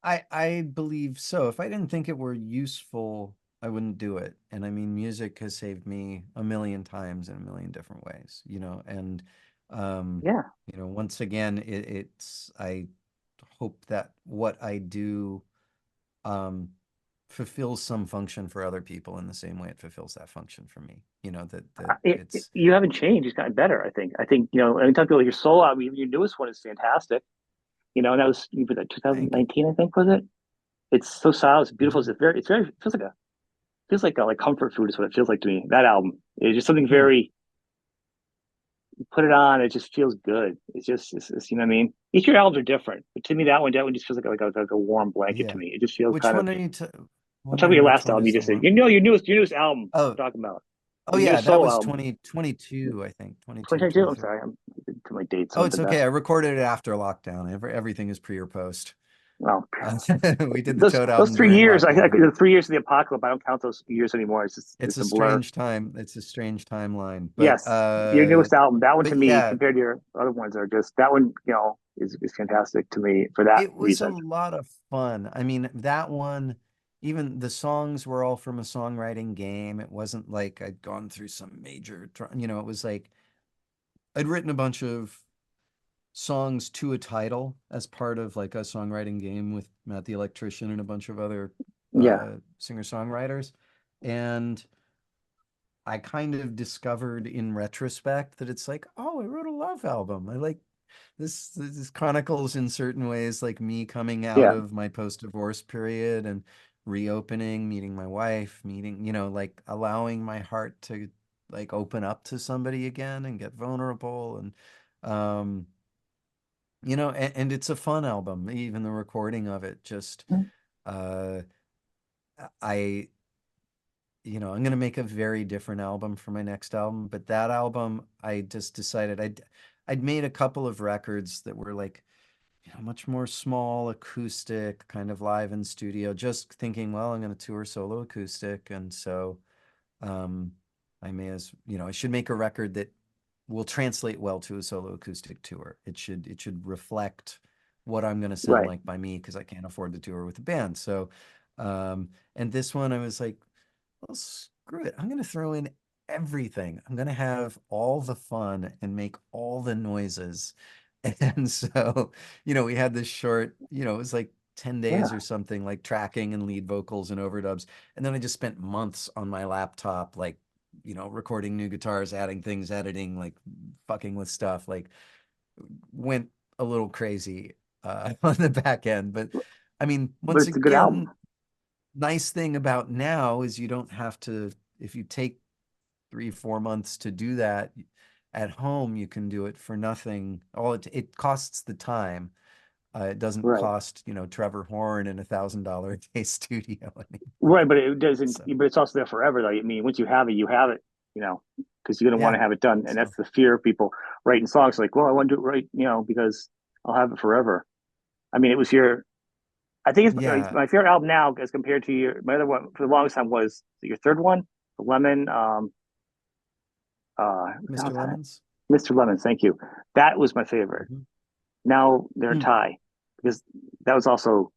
I believe so. If I didn't think it were useful, I wouldn't do it. And I mean, music has saved me a million times in a million different ways, and um, Yeah, once again, I hope that what I do um fulfills some function for other people in the same way it fulfills that function for me. That it's you haven't changed. It's gotten better. I think anytime people your soul album, even your newest one is fantastic. And that was even thank you. 2019, I think, was it? It's so solid. It's beautiful. Mhm. It's very, it feels like comfort food is what it feels like to me. That album is just something Hmm. very, you put it on, it just feels good. It's you know what I mean? Each of your albums are different, but to me, that one just feels like a warm blanket to Yeah. me. It just feels Which kind of. one are you I'm talking about wondering your which last one album. You is the just said, one? your newest album. Oh, I'm talking about oh your yeah, newest that solo was album. 2022, I think. 22, 2022. I'm 23. sorry, I'm to my dates Oh, aren't the it's okay. I best. recorded it after lockdown. Everything is pre or post. Well, Uh, we did the those Toad those album three during years, lockdown. the 3 years of the apocalypse, I don't count those years anymore. It's just It's it's a a blur. strange time. It's a strange timeline. But Yes, your newest album, that one to but me, yeah, compared to your other ones, are just that one. Is fantastic to me for that it was a reason. lot of fun. I mean, that one, even the songs were all from a songwriting game. It wasn't like I'd gone through some major, it was like I'd written a bunch of songs to a title as part of like a songwriting game with Matt the Electrician and a bunch of other Yeah, singer-songwriters. And I kind of discovered in retrospect that it's like, oh, I wrote a love album. I like this chronicles in certain ways like me coming out yeah. of my post-divorce period and reopening, meeting my wife, meeting, like allowing my heart to like open up to somebody again and get vulnerable and um and it's a fun album, even the recording of it. Just Mm. uh, I, I'm gonna make a very different album for my next album, but that album, I just decided I'd made a couple of records that were like, much more small, acoustic, kind of live in studio, just thinking, well, I'm gonna tour solo acoustic, and so um, I may as, I should make a record that will translate well to a solo acoustic tour. It should reflect what I'm going to sound Right. like by me because I can't afford to tour with a band. So, and this one I was like, well, screw it. I'm going to throw in everything. I'm going to have all the fun and make all the noises. And so, we had this short, it was like 10 days Yeah. or something, like tracking and lead vocals and overdubs. And then I just spent months on my laptop, like, recording new guitars, adding things, editing, like fucking with stuff, like went a little crazy on the back end. But I mean, But once it's a good album. again, nice thing about now is you don't have to, if you take 3, 4 months to do that at home, you can do it for nothing. All it costs the time. It doesn't Right. cost, Trevor Horn and $1,000 a day studio anymore. Right, but it doesn't. So But it's also there forever, though. I mean, once you have it, you know, because you're going to want yeah. to have it done, and So that's the fear of people writing songs. Like, well, I want to do it right, because I'll have it forever. I mean, it was your. I think it's yeah, my favorite album now as compared to my other one for the longest time was your third one, the Lemon. What the Mr. hell's that? Lemons. Mr. Lemons. Thank you. That was my favorite. Mhm. Now they're a Hmm. tie because that was also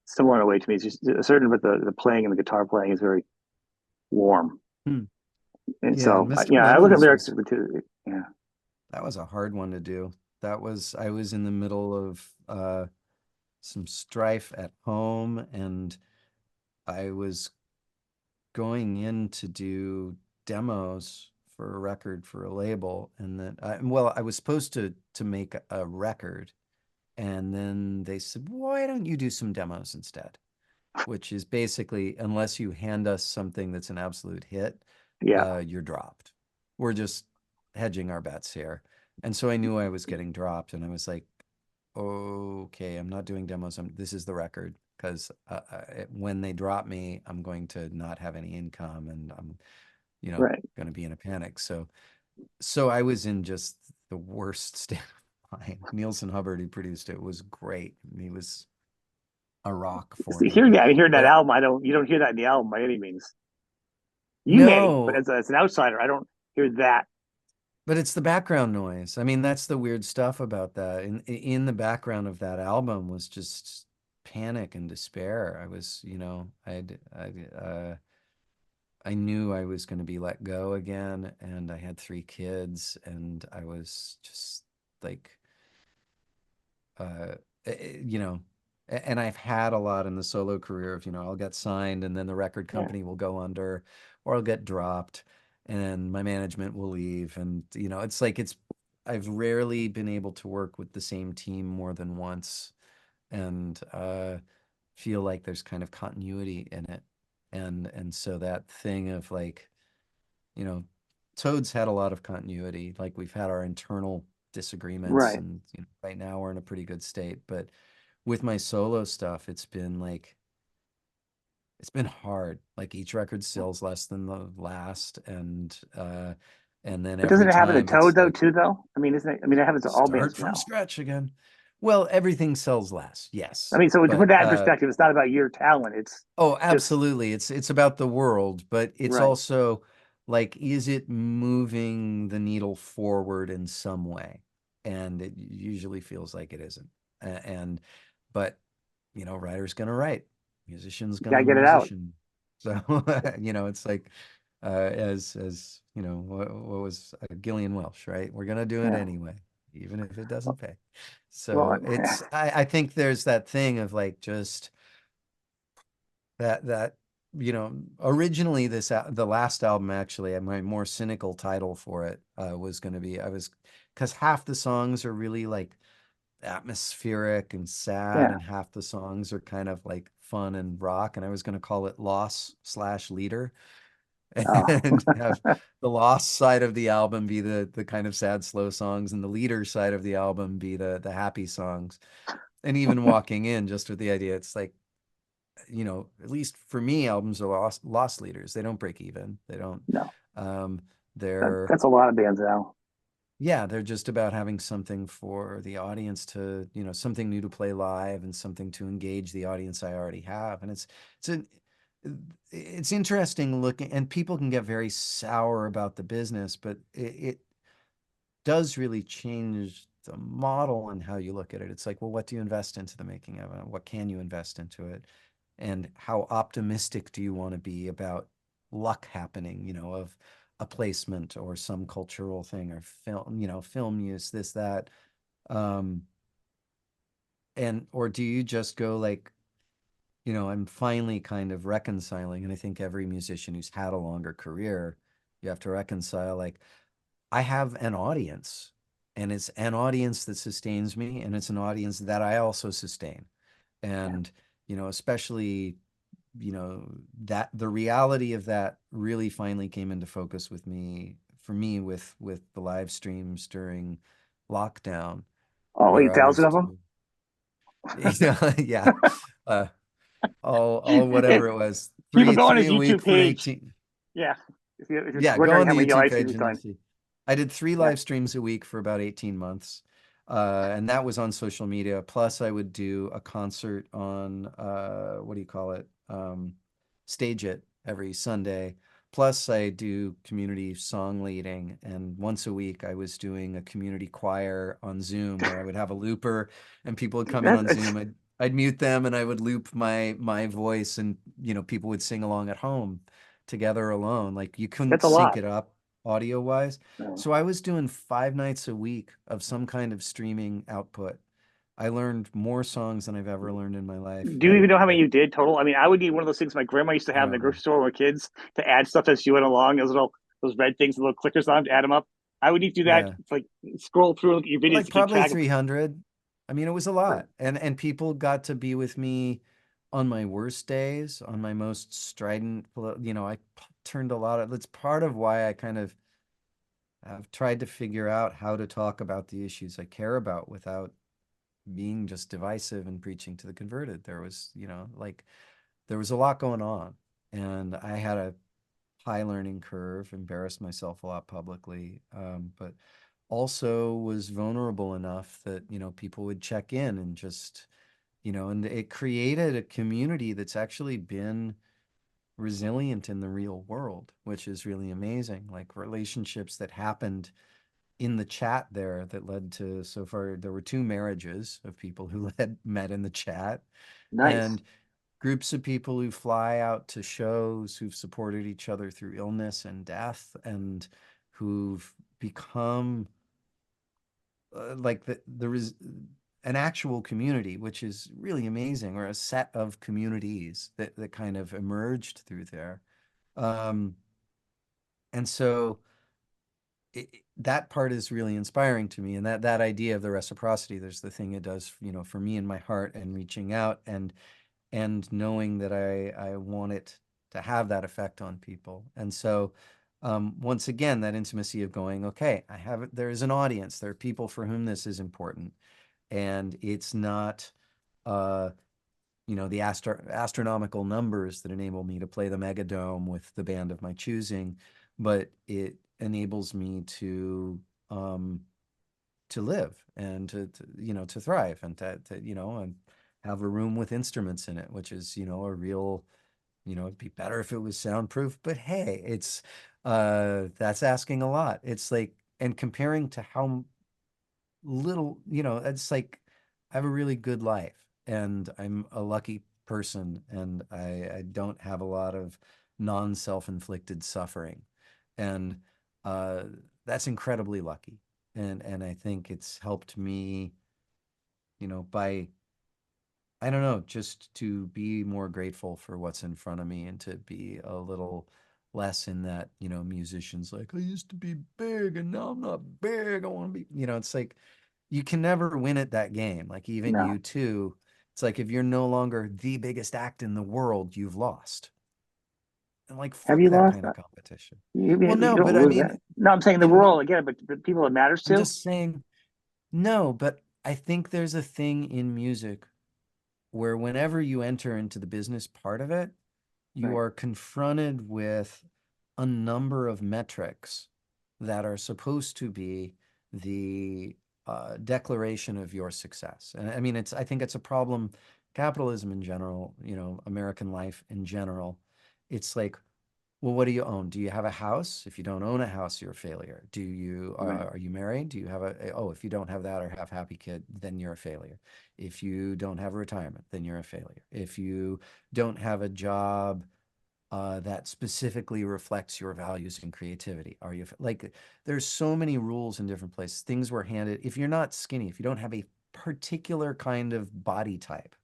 similar in a way to me. It's just a certain, but the playing and the guitar playing is very warm. Hmm. And Yeah, so, Mr. yeah, I look at Lemons lyrics was too. Yeah, that was a hard one to do. I was in the middle of some strife at home, and I was going in to do demos for a record for a label, and well, I was supposed to make a record, and then they said, "Why don't you do some demos instead?" Which is basically, unless you hand us something that's an absolute hit, yeah, you're dropped. We're just hedging our bets here. And so I knew I was getting dropped, and I was like, okay, I'm not doing demos. This is the record because when they drop me, I'm going to not have any income, and I'm, right. going to be in a panic. So I was in just the worst state of mind. Nielsen Hubbard, who produced it, was great. He was a rock for See, me. hearing that But album, I don't. You don't hear that in the album by any means. You may, but no, as an outsider, I don't hear that. but it's the background noise. I mean, that's the weird stuff about that. In the background of that album was just panic and despair. I was, I knew I was going to be let go again, and I had 3 kids, and I was just like, uh, eh, eh, you know, and I've had a lot in the solo career of, I'll get signed and then the record Yeah, company will go under or I'll get dropped and my management will leave. And, it's like I've rarely been able to work with the same team more than once and feel like there's kind of continuity in it. And so that thing of like, you know, Toad's had a lot of continuity. Like we've had our internal disagreements, right. and right now we're in a pretty good state. But with my solo stuff, it's been hard. Like each record sells less than the last, and then But every doesn't it happen to time Toad it's though like too? Though I mean, isn't it? I mean, it happens to all start bands from now. scratch again. Well, everything sells less, I yes, mean, so to put but that in perspective, it's not about your talent. It's oh, just absolutely. It's about the world, but it's right. also like, is it moving the needle forward in some way? And it usually feels like it isn't. And but writer's gonna write, musician's You gonna gotta get it out. musician. So it's like as what was Gillian Welsh, right? We're gonna do it Yeah. anyway, even if it doesn't pay. Well, So I think there's that thing of like just that originally the last album, actually, my more cynical title for it was going to be, I was because half the songs are really like atmospheric and sad, yeah. and half the songs are kind of like fun and rock, and I was going to call it Loss/Leader. Oh, and have the lost side of the album be the kind of sad, slow songs, and the leader side of the album be the happy songs. And even walking in just with the idea, it's like, at least for me, albums are lost leaders. They don't break even. They don't. no, Um, they're that's a lot of bands now. Yeah, they're just about having something for the audience to, something new to play live and something to engage the audience I already have. And it's an it's interesting looking, and people can get very sour about the business, but it does really change the model and how you look at it. It's like, well, what do you invest into the making of it? What can you invest into it? And how optimistic do you want to be about luck happening, of a placement or some cultural thing or film, film use, this, that. Um, and or do you just go like, I'm finally kind of reconciling, and I think every musician who's had a longer career, you have to reconcile like I have an audience, and it's an audience that sustains me, and it's an audience that I also sustain. Yeah. And, especially, that the reality of that really finally came into focus for me with the live streams during lockdown, Oh, where I was 8,000 of them. doing, yeah, uh, all If whatever it was, people go on three his a week YouTube for page, 18. yeah. If you're Yeah, go wondering on how the many YouTube live streams page he's and you'll done, see. I did three yeah, live streams a week for about 18 months. And that was on social media. Plus, I would do a concert on what do you call it? Stage It every Sunday. Plus, I do community song leading. And once a week, I was doing a community choir on Zoom where I would have a looper and people would come in that on it's Zoom. I'd mute them and I would loop my voice, and people would sing along at home together alone. Like you couldn't that's a sync lot. it up audio wise. No. So I was doing 5 nights a week of some kind of streaming output. I learned more songs than I've ever learned in my life. Do you even know how many you did total? I mean, I would need one of those things my grandma used to I have in the don't know. grocery store with kids to add stuff as she went along. Those red things, the little clickers on them to add them up. I would need to do that, Yeah. like scroll through and look at your videos Like to keep probably track of. 300. I mean, it was a lot. And people got to be with me on my worst days, on my most strident, turned a lot of, that's part of why I kind of have tried to figure out how to talk about the issues I care about without being just divisive and preaching to the converted. There was, like there was a lot going on, and I had a high learning curve, embarrassed myself a lot publicly, but also was vulnerable enough that, people would check in and just, and it created a community that's actually been resilient in the real world, which is really amazing. Like relationships that happened in the chat there that led to, so far there were two marriages of people who had met in the chat, Nice, and groups of people who fly out to shows, who've supported each other through illness and death, and who've become like there is an actual community, which is really amazing, or a set of communities that kind of emerged through there. Um, and so that part is really inspiring to me, and that idea of the reciprocity, there's the thing it does, for me in my heart, and reaching out and knowing that I want it to have that effect on people. And so, once again, that intimacy of going, okay, there is an audience, there are people for whom this is important. And it's not, uh, the astronomical numbers that enable me to play the Megadome with the band of my choosing, but it enables me um, to live and to thrive, and and have a room with instruments in it, which is, a real, it'd be better if it was soundproof, but hey, that's asking a lot. It's like, and comparing to how little, it's like I have a really good life, and I'm a lucky person, and I don't have a lot of non-self-inflicted suffering. And uh, that's incredibly lucky. And I think it's helped me, by, I don't know, just to be more grateful for what's in front of me, and to be a little less in that, musicians like, I used to be big and now I'm not big. I want to be, it's like you can never win at that game. Like even no, you too, it's like if you're no longer the biggest act in the world, you've lost. And like, Have fuck you that lost kind of that? competition. You, Well, you no, don't but I lose mean, that. No, I'm saying the in world again, but the people it matters I'm to. just saying, no, but I think there's a thing in music where whenever you enter into the business part of it, you Right. are confronted with a number of metrics that are supposed to be the declaration of your success. And I mean, I think it's a problem, capitalism in general, American life in general. It's like, well, what do you own? Do you have a house? If you don't own a house, you're a failure. Right. Are you married? Do you have oh, if you don't have that or have happy kid, then you're a failure. If you don't have a retirement, then you're a failure. If you don't have a job that specifically reflects your values and creativity, are you like, there's so many rules in different places. Things were handed, if you're not skinny, if you don't have a particular kind of body type,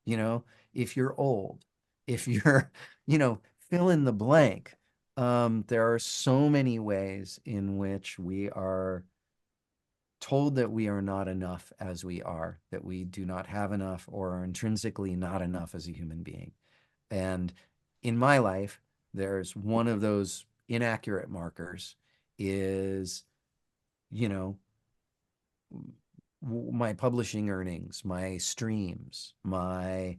you know, if you're old, if you're, you know, fill in the blank. There are so many ways in which we are told that we are not enough as we are, that we do not have enough or are intrinsically not enough as a human being. And in my life, there's one of those inaccurate markers is, you know, my publishing earnings, my streams, my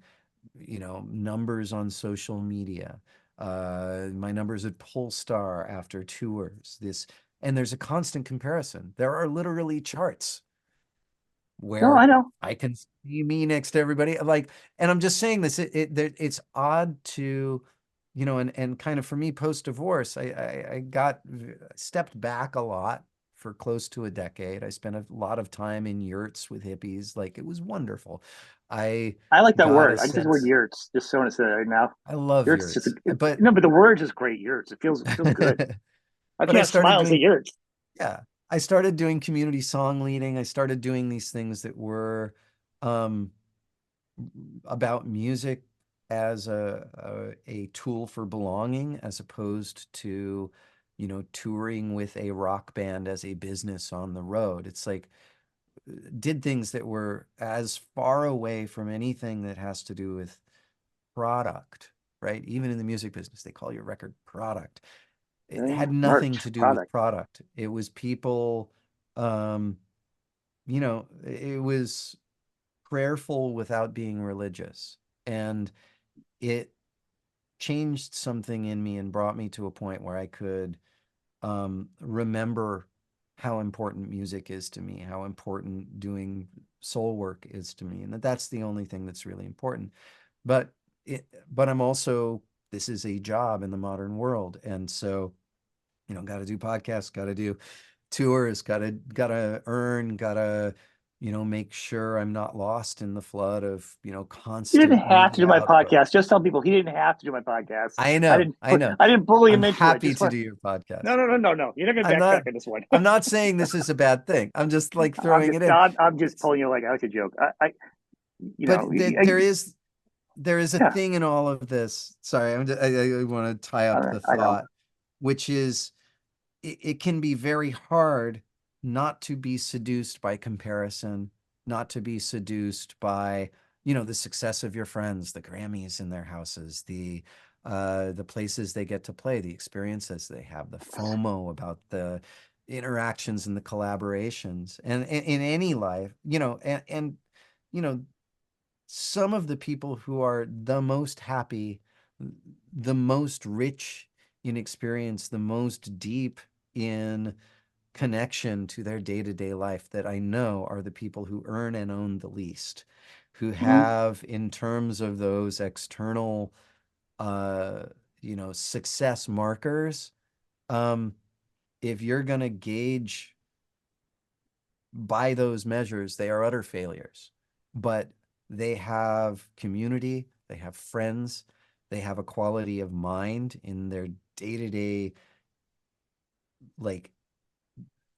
numbers on social media, my numbers at Polestar after tours. And there's a constant comparison. There are literally charts No, I where know. I can see me next to everybody. Like, and I'm just saying this, it's odd to, and kind of for me post divorce, I got stepped back a lot for close to a decade. I spent a lot of time in yurts with hippies. Like, it was wonderful. I I like that got word. a I can say the word sense. yurts. Just so I want to say that right now. I love Yurts is just yurts, but no, but the word is great. Yurts. It feels good. I but I can't started smile and say doing, yurts. yeah, I started doing community song leading. I started doing these things that were um, about music as a tool for belonging, as opposed to, touring with a rock band as a business on the road. It's like, did things that were as far away from anything that has to do with product, right? Even in the music business, they call your record product. It Yeah, had nothing merch, to do with product. product. It was people, um, it was prayerful without being religious. And it changed something in me and brought me to a point where I could remember how important music is to me, how important doing soul work is to me, and that's the only thing that's really important. But but I'm also, this is a job in the modern world, and so got to do podcasts, got to do tours, gotta earn, gotta make sure I'm not lost in the flood of He didn't constant have to do media my output. podcast. Just tell people he didn't have to do my podcast. I I know, didn't I put. know. I didn't bully I'm him into it. I happy just to want. do your No, podcast. no, no, no, no. You're not going to I'm not backtrack on this one. I'm not saying this is a bad thing. I'm just like I'm throwing just. it in. I'm just It's pulling you like I like a joke. You but know, there is a yeah. thing in all of this. Sorry, I want to tie up the I know. thought, which is it can be very hard not to be seduced by comparison, not to be seduced by, the success of your friends, the Grammys in their houses, the places they get to play, the experiences they have, the FOMO about the interactions and the collaborations. And in any life, and you know, some of the people who are the most happy, the most rich in experience, the most deep in connection to their day-to-day life that I know are the people who earn and own the least, who Mhm. have, in terms of those external, uh, success markers, um, if you're going to gauge by those measures, they are utter failures. But they have community, they have friends, they have a quality of mind in their day-to-day, like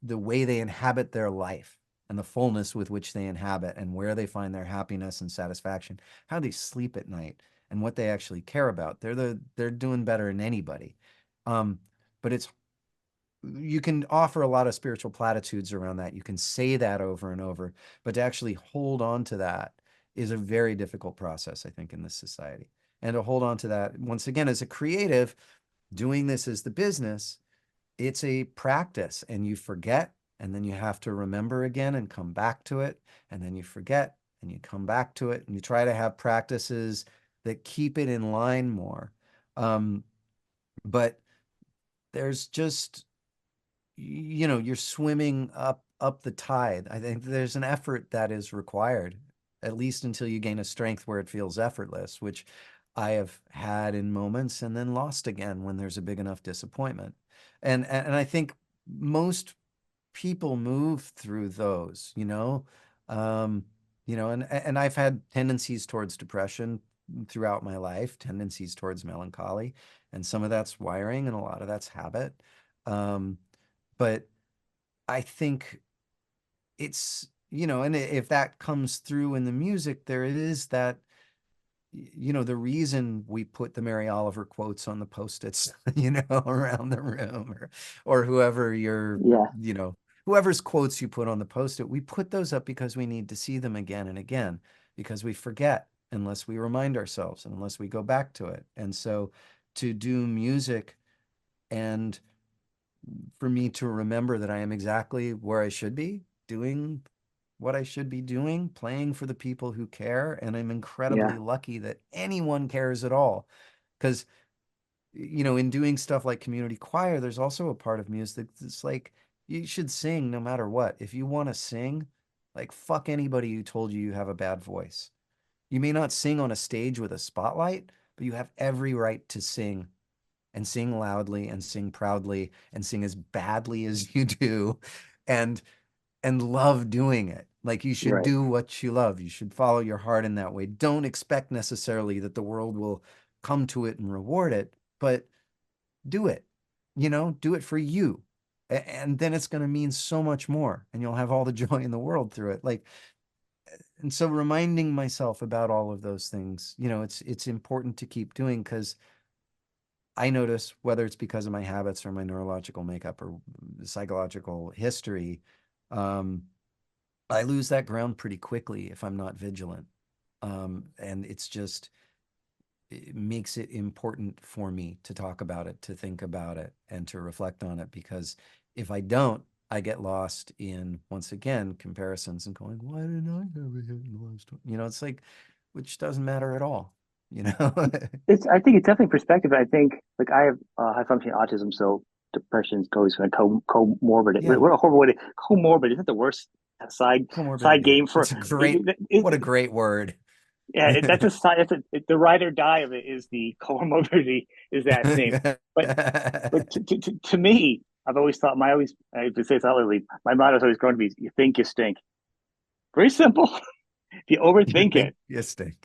the way they inhabit their life and the fullness with which they inhabit and where they find their happiness and satisfaction, how they sleep at night and what they actually care about. They're doing better than anybody. Um, but it's you can offer a lot of spiritual platitudes around that. You can say that over and over, but to actually hold on to that is a very difficult process, I think, in this society. and to hold on to that. Once again, as a creative, doing this as the business, it's a practice, and you forget, and then you have to remember again and come back to it, and then you forget and you come back to it, and you try to have practices that keep it in line more. Um, but there's just, you're swimming up the tide. I think there's an effort that is required, at least until you gain a strength where it feels effortless, which I have had in moments and then lost again when there's a big enough disappointment. And I think most people move through those, um, and I've had tendencies towards depression throughout my life, tendencies towards melancholy, and some of that's wiring and a lot of that's habit. Um, but I think it's, and if that comes through in the music, there is that, the reason we put the Mary Oliver quotes on the post-its, around the room, or whoever Yeah, whoever's quotes you put on the post-it, we put those up because we need to see them again and again, because we forget unless we remind ourselves and unless we go back to it. And so to do music, and for me to remember that I am exactly where I should be, doing what I should be doing, playing for the people who care. And I'm yeah, incredibly lucky that anyone cares at all. Because, in doing stuff like community choir, there's also a part of music that's like, you should sing no matter what. If you want to sing, like, fuck anybody who told you you have a bad voice. You may not sing on a stage with a spotlight, but you have every right to sing, and sing loudly and sing proudly and sing as badly as you do, and love doing it. Like, you should right. do what you love. You should follow your heart in that way. Don't expect necessarily that the world will come to it and reward it, but do it. Do it for you. And then it's going to mean so much more, and you'll have all the joy in the world through it. Like, and so reminding myself about all of those things, it's important to keep doing, because I notice, whether it's because of my habits or my neurological makeup or psychological history, um, I lose that ground pretty quickly if I'm not vigilant. And it makes it important for me to talk about it, to think about it, and to reflect on it. Because if I don't, I get lost in, once again, comparisons and going, why didn't I have a hit in the last one? It's like, which doesn't matter at all, you know? I think it's definitely perspective. I think like I have high functioning autism, so depression goes kind of comorbid. Yeah, What a horrible way to comorbid. Isn't that the worst side comorbidity. game for It's a great, what a great word. yeah, that's a side. That's the ride or die of it is the comorbidity is that name. But to me, I've always thought I would say it's outwardly my motto has always grown to be you think you stink. Very simple. If you You overthink think it, you stink.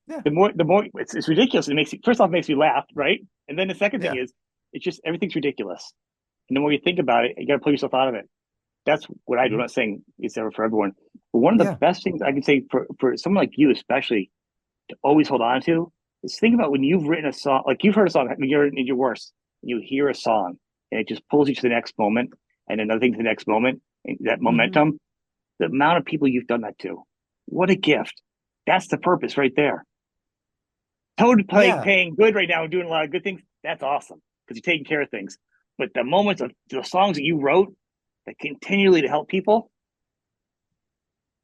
Yeah, the more it's ridiculous. It makes you first off makes you laugh, right? And then the second thing yeah. is it's just everything's ridiculous. And the more you think about it, you got to pull yourself out of it. That's what I do. I'm Mhm. not saying it's ever for everyone, but one of the Yeah. best things I can say for someone like you, especially to always hold on to is think about when you've written a song, like you've heard a song, when you're in your worst, and you hear a song, and it just pulls you to the next moment, and another thing to the next moment, and that Hmm. momentum. The amount of people you've done that to, what a gift! That's the purpose right there. Toad Yeah. paying good right now and doing a lot of good things. That's awesome because you're taking care of things. But the moments of the songs that you wrote that continually to help people,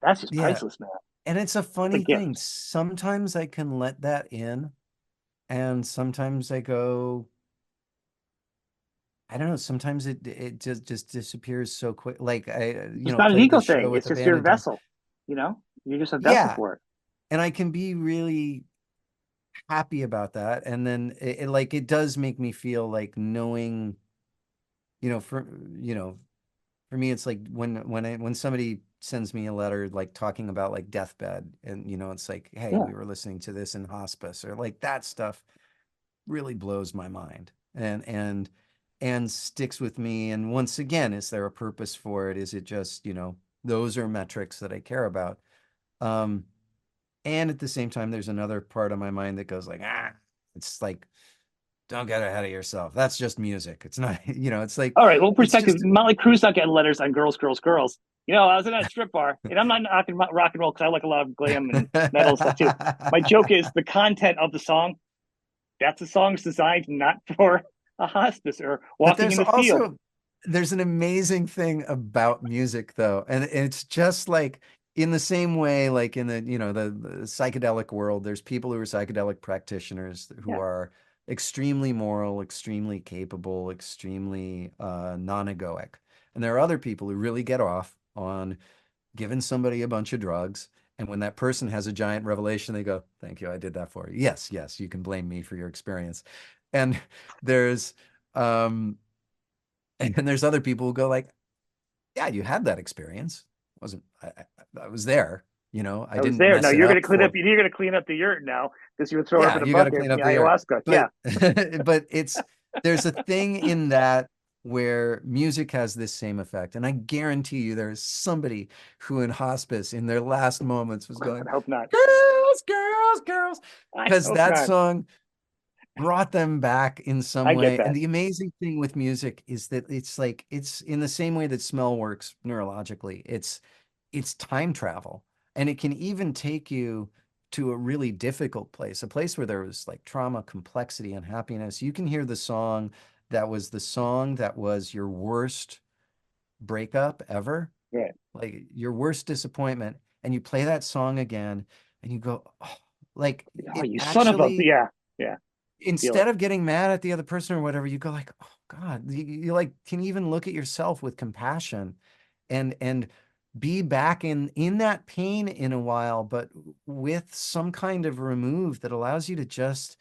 that's just Yeah. priceless, man. And it's a What a funny thing. gift. Sometimes I can let that in, and sometimes I go, I don't know, sometimes it just disappears so quick. Like, I, It's not an played ego this show thing. with It's a just band your in town. vessel. You're just a vessel Yeah. for it. And I can be really happy about that. And then like, it does make me feel like, knowing, you know, for, you know, for me, it's like when somebody sends me a letter, like, talking about, like, deathbed, and, it's like, hey, Yeah. we were listening to this in hospice, or like that stuff really blows my mind, and sticks with me. And once again, is there a purpose for it? Is it just, those are metrics that I care about? Um, and at the same time, there's another part of my mind that goes like, it's like, don't get ahead of yourself. That's just music. It's not, it's like, All right. Well, it's perspective. just, Motley Crue's not getting letters on girls, girls, girls. I was in a strip bar, and I'm not knocking rock and roll because I like a lot of glam and metal stuff too. My joke is the content of the song. that's a song's designed not for a hospice or But walking in there's the field. also there's an amazing thing about music though, and it's just like in the same way, like in the the psychedelic world, there's people who are psychedelic practitioners who Yeah, are extremely moral, extremely capable, extremely non-egoic. And there are other people who really get off on giving somebody a bunch of drugs. And when that person has a giant revelation, they go, "Thank you, I did that for you. Yes, yes, you can blame me for your experience." And there's um and then there's other people who go like, yeah, you had that experience. Wasn't I was there, I I was didn't there. Now mess it you're going up to clean up. for, You're going to clean up the yurt now because you were throwing up yeah, in a you got to bucket clean in the up the yurt. ayahuasca. Yeah, But but there's a thing in that where music has this same effect. And I guarantee you there's somebody who in hospice in their last moments was going, I hope not. girls, girls, girls, I because hope that not. song brought them back in some I get way. And that. the amazing thing with music is that it's like it's in the same way that smell works neurologically. It's time travel. And it can even take you to a really difficult place, a place where there was like trauma, complexity, and happiness. You can hear the song that was your worst breakup ever, Yeah. like your worst disappointment, and you play that song again and you go, oh, like Oh, it you son of a. actually, Yeah, yeah. Feel it. instead of getting mad at the other person or whatever, you go like, oh God, you like can even look at yourself with compassion and be back in that pain in a while, but with some kind of remove that allows you to just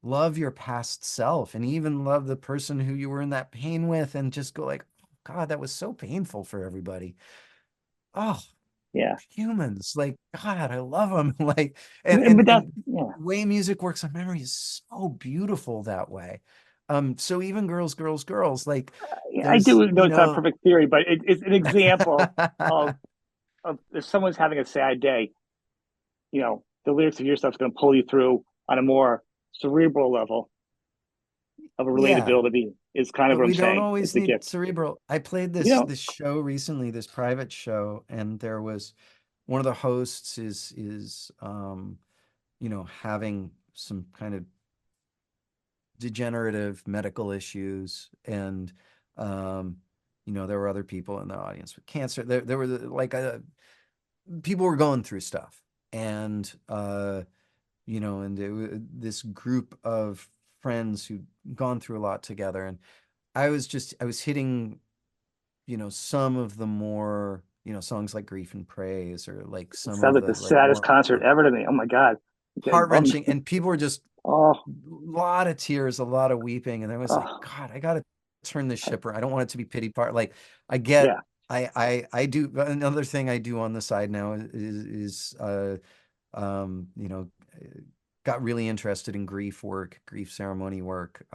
love your past self and even love the person who you were in that pain with and just go like, oh God, that was so painful for everybody. Oh, Yeah. humans, like God, I love them. Like, and But and that. and Yeah. the way music works on memory is so beautiful that way. So even girls, girls, girls, like I there's, do know it's not a perfect theory, but it's an example of if someone's having a sad day, the lyrics of your stuff's going to pull you through on a more cerebral level of a yeah, relatability. Is kind of but what I'm we don't saying. always It's a need gift. cerebral. I played You this know, this show recently, this private show, and there was one of the hosts having some kind of degenerative medical issues, and um there were other people in the audience with cancer. There were like people were going through stuff, and and this group of friends who'd gone through a lot together, and I was hitting some of the more songs like Grief and Praise, or like it some sounds of like the the like saddest more concert ever to me. Oh my God, I'm getting bummed. heart-wrenching, and people were just Oh, a lot of tears, a lot of weeping, and I was like, oh, God, I gotta turn this ship around. I don't want it to be pity part. Like, I get, yeah, I do. Another thing I do on the side now is you know, got really interested in grief work, grief ceremony work.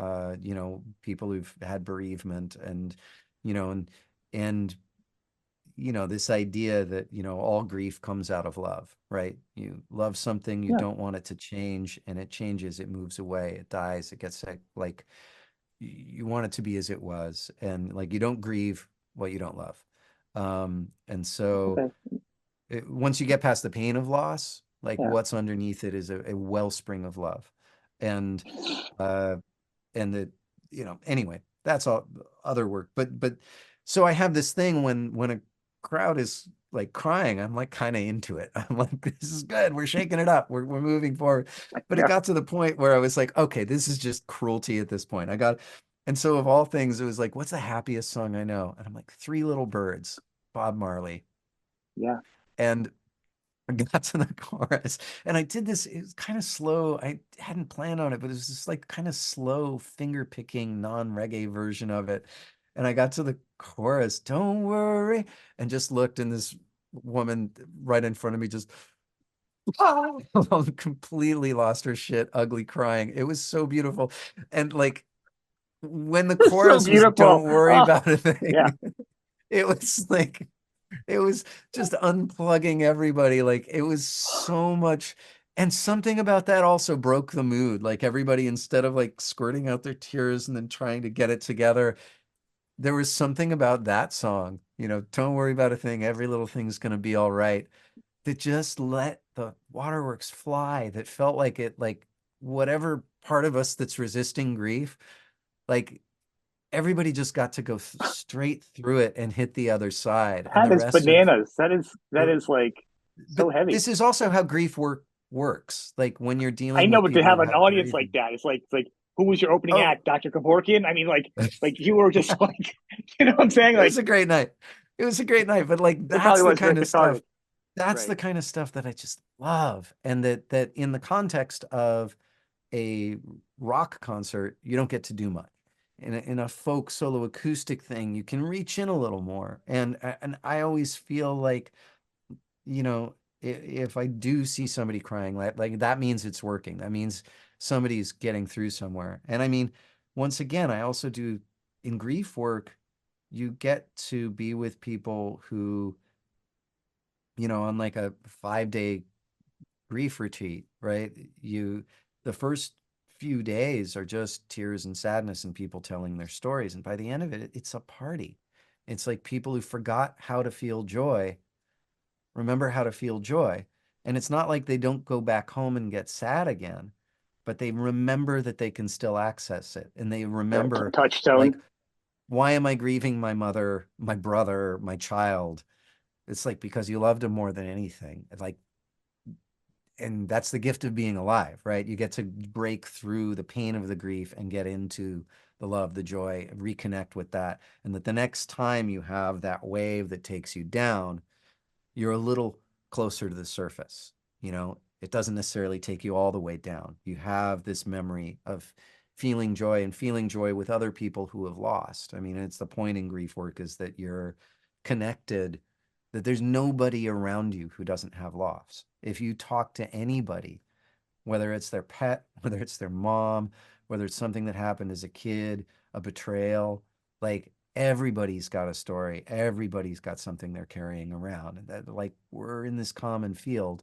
People who've had bereavement, and you know, and and this idea that, all grief comes out of love, right? You love something, you yeah. don't want it to change, and it changes, it moves away, it dies, it gets like you want it to be as it was. And like you don't grieve what you don't love. And so Okay, once you get past the pain of loss, like yeah, what's underneath it is a wellspring of love. And uh and the anyway, that's all other work. But so I have this thing when a crowd is like crying, I'm like kind of into it. I'm like, this is good, we're shaking it up, we're moving forward. But it yeah. got to the point where I was like, okay, this is just cruelty at this point. And so of all things, it was like, what's the happiest song I know? And I'm like, Three Little Birds, Bob Marley. Yeah. And I got to the chorus, and I did this. It was kind of slow. I hadn't planned on it, but it was just like kind of slow finger picking non-reggae version of it. And I got to the chorus, don't worry, and just looked, and this woman right in front of me just completely lost her shit, ugly crying. It was so beautiful. And like when the It's so chorus was beautiful. don't worry Oh, about a yeah. thing, it was like it was just unplugging everybody. Like it was so much. And something about that also broke the mood. Like everybody, instead of like squirting out their tears and then trying to get it together, there was something about that song, don't worry about a thing. Every little thing's going to be all right. That just let the waterworks fly. That felt like it, like whatever part of us that's resisting grief, like everybody just got to go straight through it and hit the other side, and That the is rest of bananas. That the is like so but heavy. this is also how grief works. Like when you're I dealing know, with but to people have who an have audience grief. like that, it's like who was your opening Oh, act, Dr. Kevorkian? I mean, like you were just like, you know what I'm saying? it was Like a great night. It was a great night, but like it probably was very that's the right? kind of stuff that I just love. And that in the context of a rock concert, you don't get to do much. In a folk solo acoustic thing, you can reach in a little more. And I always feel like, you know, if I do see somebody crying, like that means it's working. That means somebody's getting through somewhere. And I mean, once again, I also do in grief work, you get to be with people who, on like a 5 day grief retreat, right? The first few days are just tears and sadness and people telling their stories. And by the end of it, it's a party. It's like people who forgot how to feel joy remember how to feel joy. And it's not like they don't go back home and get sad again, but they remember that they can still access it. And they The remember, like, touchstone. why am I grieving my mother, my brother, my child? It's like because you loved him more than anything. Like, and that's the gift of being alive, right? You get to break through the pain of the grief and get into the love, the joy, reconnect with that. And that the next time you have that wave that takes you down, you're a little closer to the surface. It doesn't necessarily take you all the way down. You have this memory of feeling joy and feeling joy with other people who have lost. I mean, it's the point in grief work is that you're connected, that there's nobody around you who doesn't have loss. If you talk to anybody, whether it's their pet, whether it's their mom, whether it's something that happened as a kid, a betrayal, like everybody's got a story. Everybody's got something they're carrying around. And that like we're in this common field.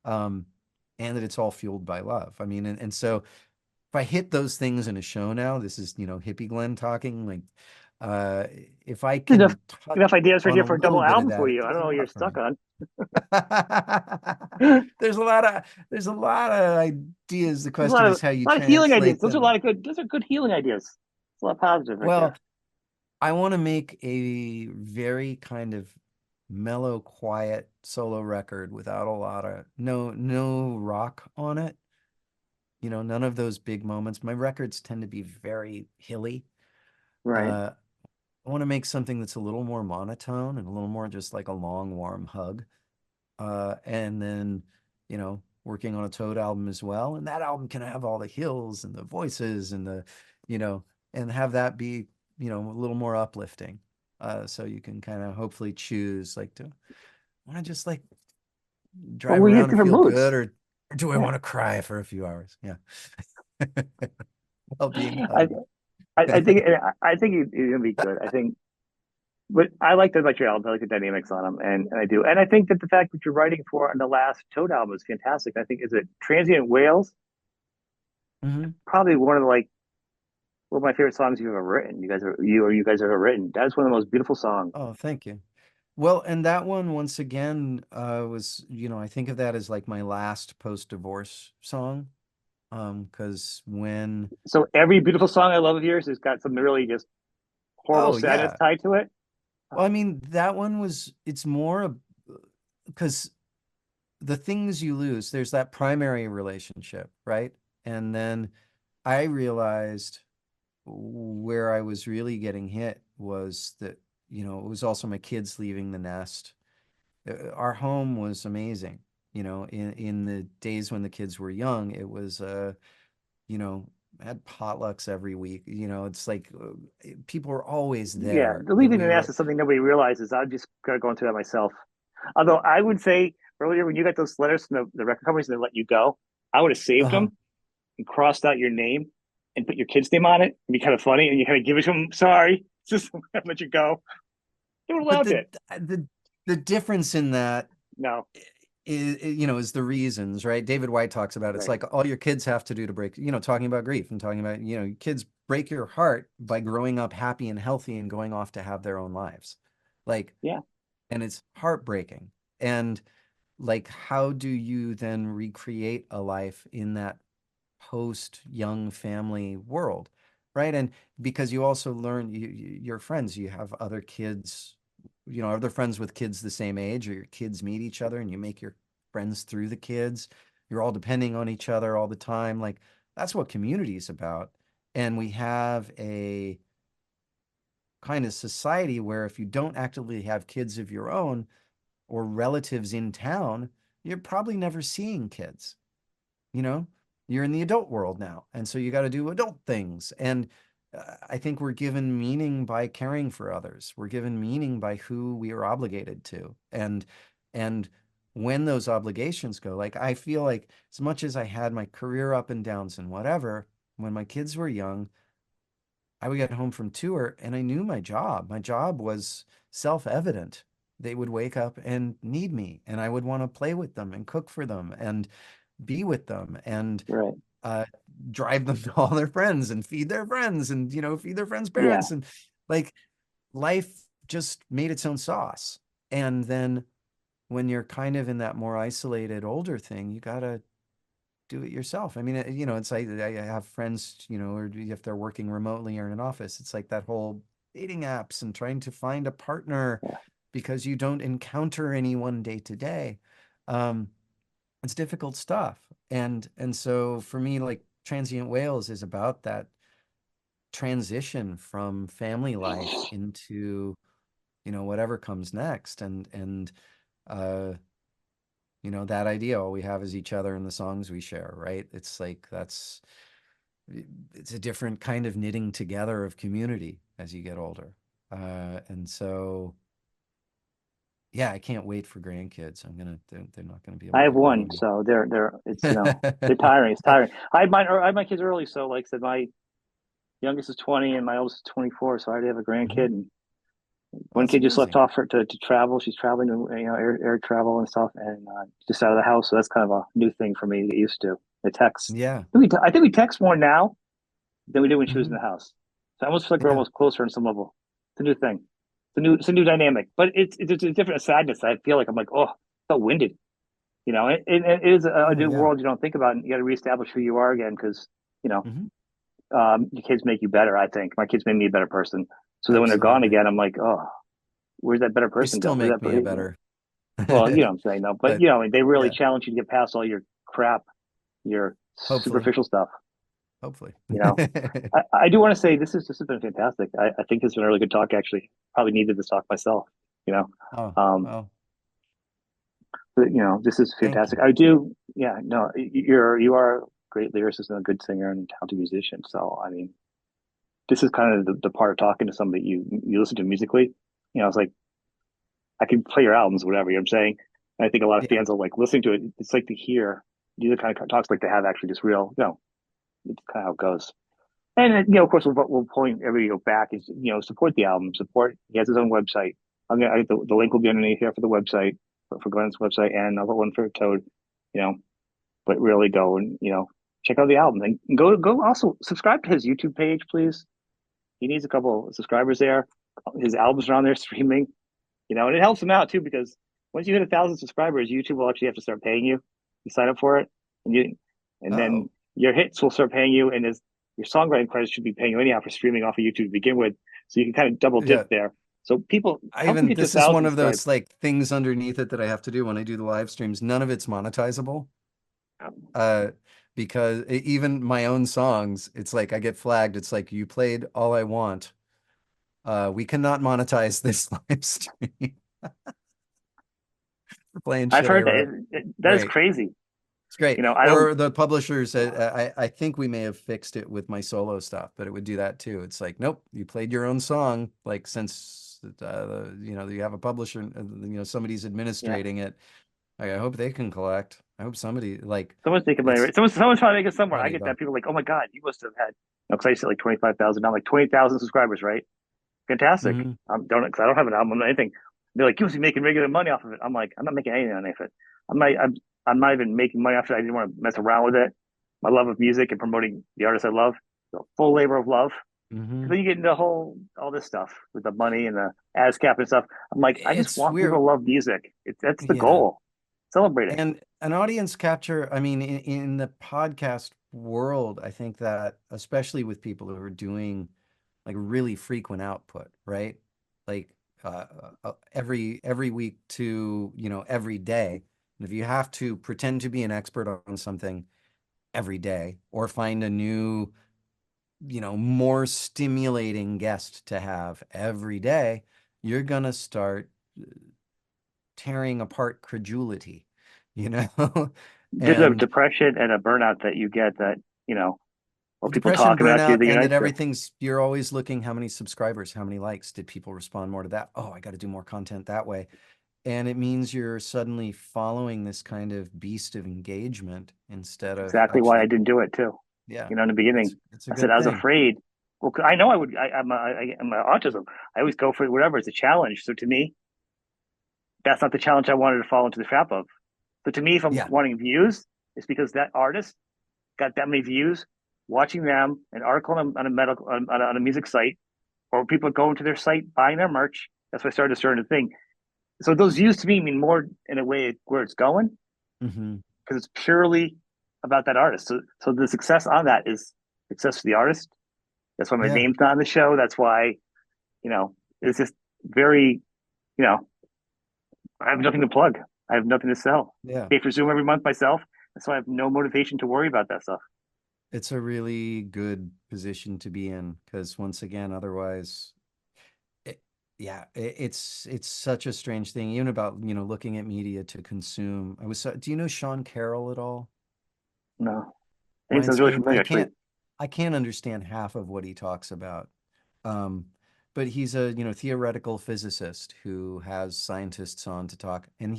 Um, and that it's all fueled by love. I mean, and so if I hit those things in a show now, this is, hippie Glenn talking, like uh if I Enough can touch enough ideas right on here a for a little double bit of album that, for it you. I does don't a know what you're lot for stuck me. on. There's a lot of ideas. The There's question is how you a lot of healing ideas. translate Those are a them. lot of good. Those are good healing ideas. It's a lot of positive right Well, there. I want to make a very kind of mellow, quiet solo record without a lot of no rock on it. None of those big moments. My records tend to be very hilly. Right. Uh, I want to make something that's a little more monotone and a little more just like a long, warm hug. And then, working on a Toad album as well. And that album can have all the hills and the voices and you know, and have that be, a little more uplifting. So you can kind of hopefully choose like to want to just like But drive we have around and different feel moods. good or do I Yeah. want to cry for a few hours? Yeah. While being I hugged. I think it's gonna be good. I think, but I like that about your album. I like the dynamics on them, and I do. And I think that the fact that you're writing for on the last Toad album is fantastic. I think is it Transient Whales, Hmm. probably one of the like one of my favorite songs you've ever written. You guys have ever written. That's one of the most beautiful songs. Oh, thank you. Well, and that one once again was, I think of that as like my last post-divorce song. Because when, So every beautiful song I love of yours has got some really just horrible oh sadness yeah. tied to it. Well, I mean, that one was, it's more because the things you lose, there's that primary relationship, right? And then I realized where I was really getting hit was that, it was also my kids leaving the nest. Our home was amazing. In the days when the kids were young, it was you know, had potlucks every week. It's like people were always Yeah, there, the and leaving the we nest were, is something nobody realizes. I'm just kind of going through that myself. Although I would say earlier when you got those letters from the record companies and they let you go, I would have saved uh-huh. them and crossed out your name and put your kid's name on it. It'd be kind of funny, and you kind of give it to them. Sorry, just let you go. They would have But loved it. the difference in that No, is the reasons, right? David White talks about it's right? like all your kids have to do to break, talking about grief and talking about, kids break your heart by growing up happy and healthy and going off to have their own lives. Like, Yeah, and it's heartbreaking. And like, how do you then recreate a life in that post young family world, right? And because you also learn your friends, you have other kids, other friends with kids the same age, or your kids meet each other and you make your friends through the kids. You're all depending on each other all the time. Like that's what community is about. And we have a kind of society where if you don't actively have kids of your own or relatives in town, you're probably never seeing kids. You know, you're in the adult world now. And so you got to do adult things. And I think we're given meaning by caring for others. We're given meaning by who we are obligated to. And when those obligations go, like I feel like as much as I had my career up and downs and whatever, when my kids were young, I would get home from tour and I knew my job. My job was self-evident. They would wake up and need me, and I would want to play with them and cook for them and be with them and Right. uh, drive them to all their friends and feed their friends and, feed their friends' Yeah. parents. And like life just made its own sauce. And then when you're kind of in that more isolated older thing, you got to do it yourself. I mean, it's like I have friends, or if they're working remotely or in an office, it's like that whole dating apps and trying to find a partner Yeah. because you don't encounter anyone day to day. Um, it's difficult stuff. And so for me, like Transient Whales is about that transition from family life into, whatever comes next. And uh that idea, all we have is each other and the songs we share, right? It's like it's a different kind of knitting together of community as you get older. And so yeah, I can't wait for grandkids. They're not gonna be able I to have compete with one, me. so it's they're tiring. It's tiring. I had my kids early, so like I said, my youngest is 20 and my oldest is 24, so I already have a grandkid. Mhm. And one That's kid just left amazing. off to travel. She's traveling, air travel and stuff, and just out of the house. So that's kind of a new thing for me to get used to. The text. Yeah. I think we text more now than we did when she was in Hmm. the house. So I almost feel like we're Yeah. almost closer on some level. It's a new thing. It's a new dynamic, but it's a different sadness. I feel like I'm like, oh, so winded. It is a Oh new yeah. world you don't think about, and you got to reestablish who you are again because you know Hmm. your kids make you better. I think my kids made me a better person. So then when they're gone Absolutely. again, I'm like, oh, where's that better They person go? still Where's make that? me a better. Well, you know what I'm saying, though. But But they really yeah, challenge you to get past all your crap, your hopefully. superficial stuff. Hopefully. You know, I do want to say this has been fantastic. I think it's been a really good talk. Actually, probably needed this talk myself. You know, Oh, um, well, but, this is thank you. fantastic. I do. Yeah, no, you are a great lyricist and a good singer and talented musician. So I mean, this is kind of the part of talking to somebody you listen to musically. It's like I can play your albums, whatever, I'm saying. And I think a lot of Yeah. fans will like listening to it. It's like to hear these are kind of talks like to have actually just real, it's kind of how it goes. And of course, we'll point every back is support the album, support. He has his own website. The link will be underneath here for the website for Glenn's website, and I'll put one for Toad. You know, but really go and check out the album and go also subscribe to his YouTube page, please. He needs a couple of subscribers there. His albums are on there streaming, and it helps him out too because once you hit 1,000 subscribers, YouTube will actually have to start paying you. You sign up for it, and then Oh, your hits will start paying you, and your songwriting credits should be paying you anyhow for streaming off of YouTube to begin with. So you can kind of double dip yeah. there. So people help him get to a This is one thousand of subscribers. those like things underneath it that I have to do when I do the live streams. None of it's monetizable. Uh, because even my own songs, it's like I get flagged. It's like you played all I want. We cannot monetize this live stream for playing I've shit I heard that. wrote. That is Right. crazy. It's great. I don't. Or the publishers, I think we may have fixed it with my solo stuff, but it would do that too. It's like, nope, you played your own song. Like since you have a publisher, somebody's Yeah. administrating it. Like, I hope they can collect. I hope somebody like Someone's taking money. it's Someone's trying to make it somewhere. I funny get though. that. People are like, oh my god, you must have had. Because I said like 25,000. Now like 20,000 subscribers, right? Fantastic. Hmm. Because I don't have an album or anything. They're like, you must be making regular money off of it. I'm like, I'm not making anything on it. I'm not even making money off it. I didn't want to mess around with it. My love of music and promoting the artists I love, the full labor of love. Hmm. Then you get into all this stuff with the money and the ASCAP and stuff. I'm like, I just It's want people weird. to love music. That's the Yeah. goal. Celebrate it. And an audience capture, I mean, in the podcast world, I think that especially with people who are doing like really frequent output, right? Like every week to, every day. And if you have to pretend to be an expert on something every day or find a new, more stimulating guest to have every day, you're gonna start tearing apart credulity, you know? There's a And depression and a burnout that you get that, or people depression, talking about you burnout, that you're and that nice to. everything's, you're always looking how many subscribers, how many likes, did people respond more to that? Oh, I got to do more content that way. And it means you're suddenly following this kind of beast of engagement instead of Exactly why I actually, didn't do it too. yeah, In the beginning, it's a I said good I was thing. afraid. Well, 'cause I know I would. I'm a autism. I always go for whatever. It's a challenge. So to me, that's not the challenge I wanted to fall into the trap of. So to me, if I'm Yeah. wanting views, it's because that artist got that many views. Watching them, an article on a medical on a music site, or people going to their site buying their merch. That's why I started a certain thing. So those views to me mean more in a way where it's going Hmm. because it's purely about that artist. So the success on that is success for the artist. That's why my Yeah. name's not on the show. That's why, it's just very, you know, I have nothing to plug. I have nothing to sell. Yeah. Pay for Zoom every month myself. That's why I have no motivation to worry about that stuff. It's a really good position to be in because once again, otherwise, it, yeah, it's such a strange thing, even about, looking at media to consume. Do you know Sean Carroll at all? No. It sounds really Mindscape. familiar, actually. I can't understand half of what he talks about. Um, but he's a, theoretical physicist who has scientists on to talk, and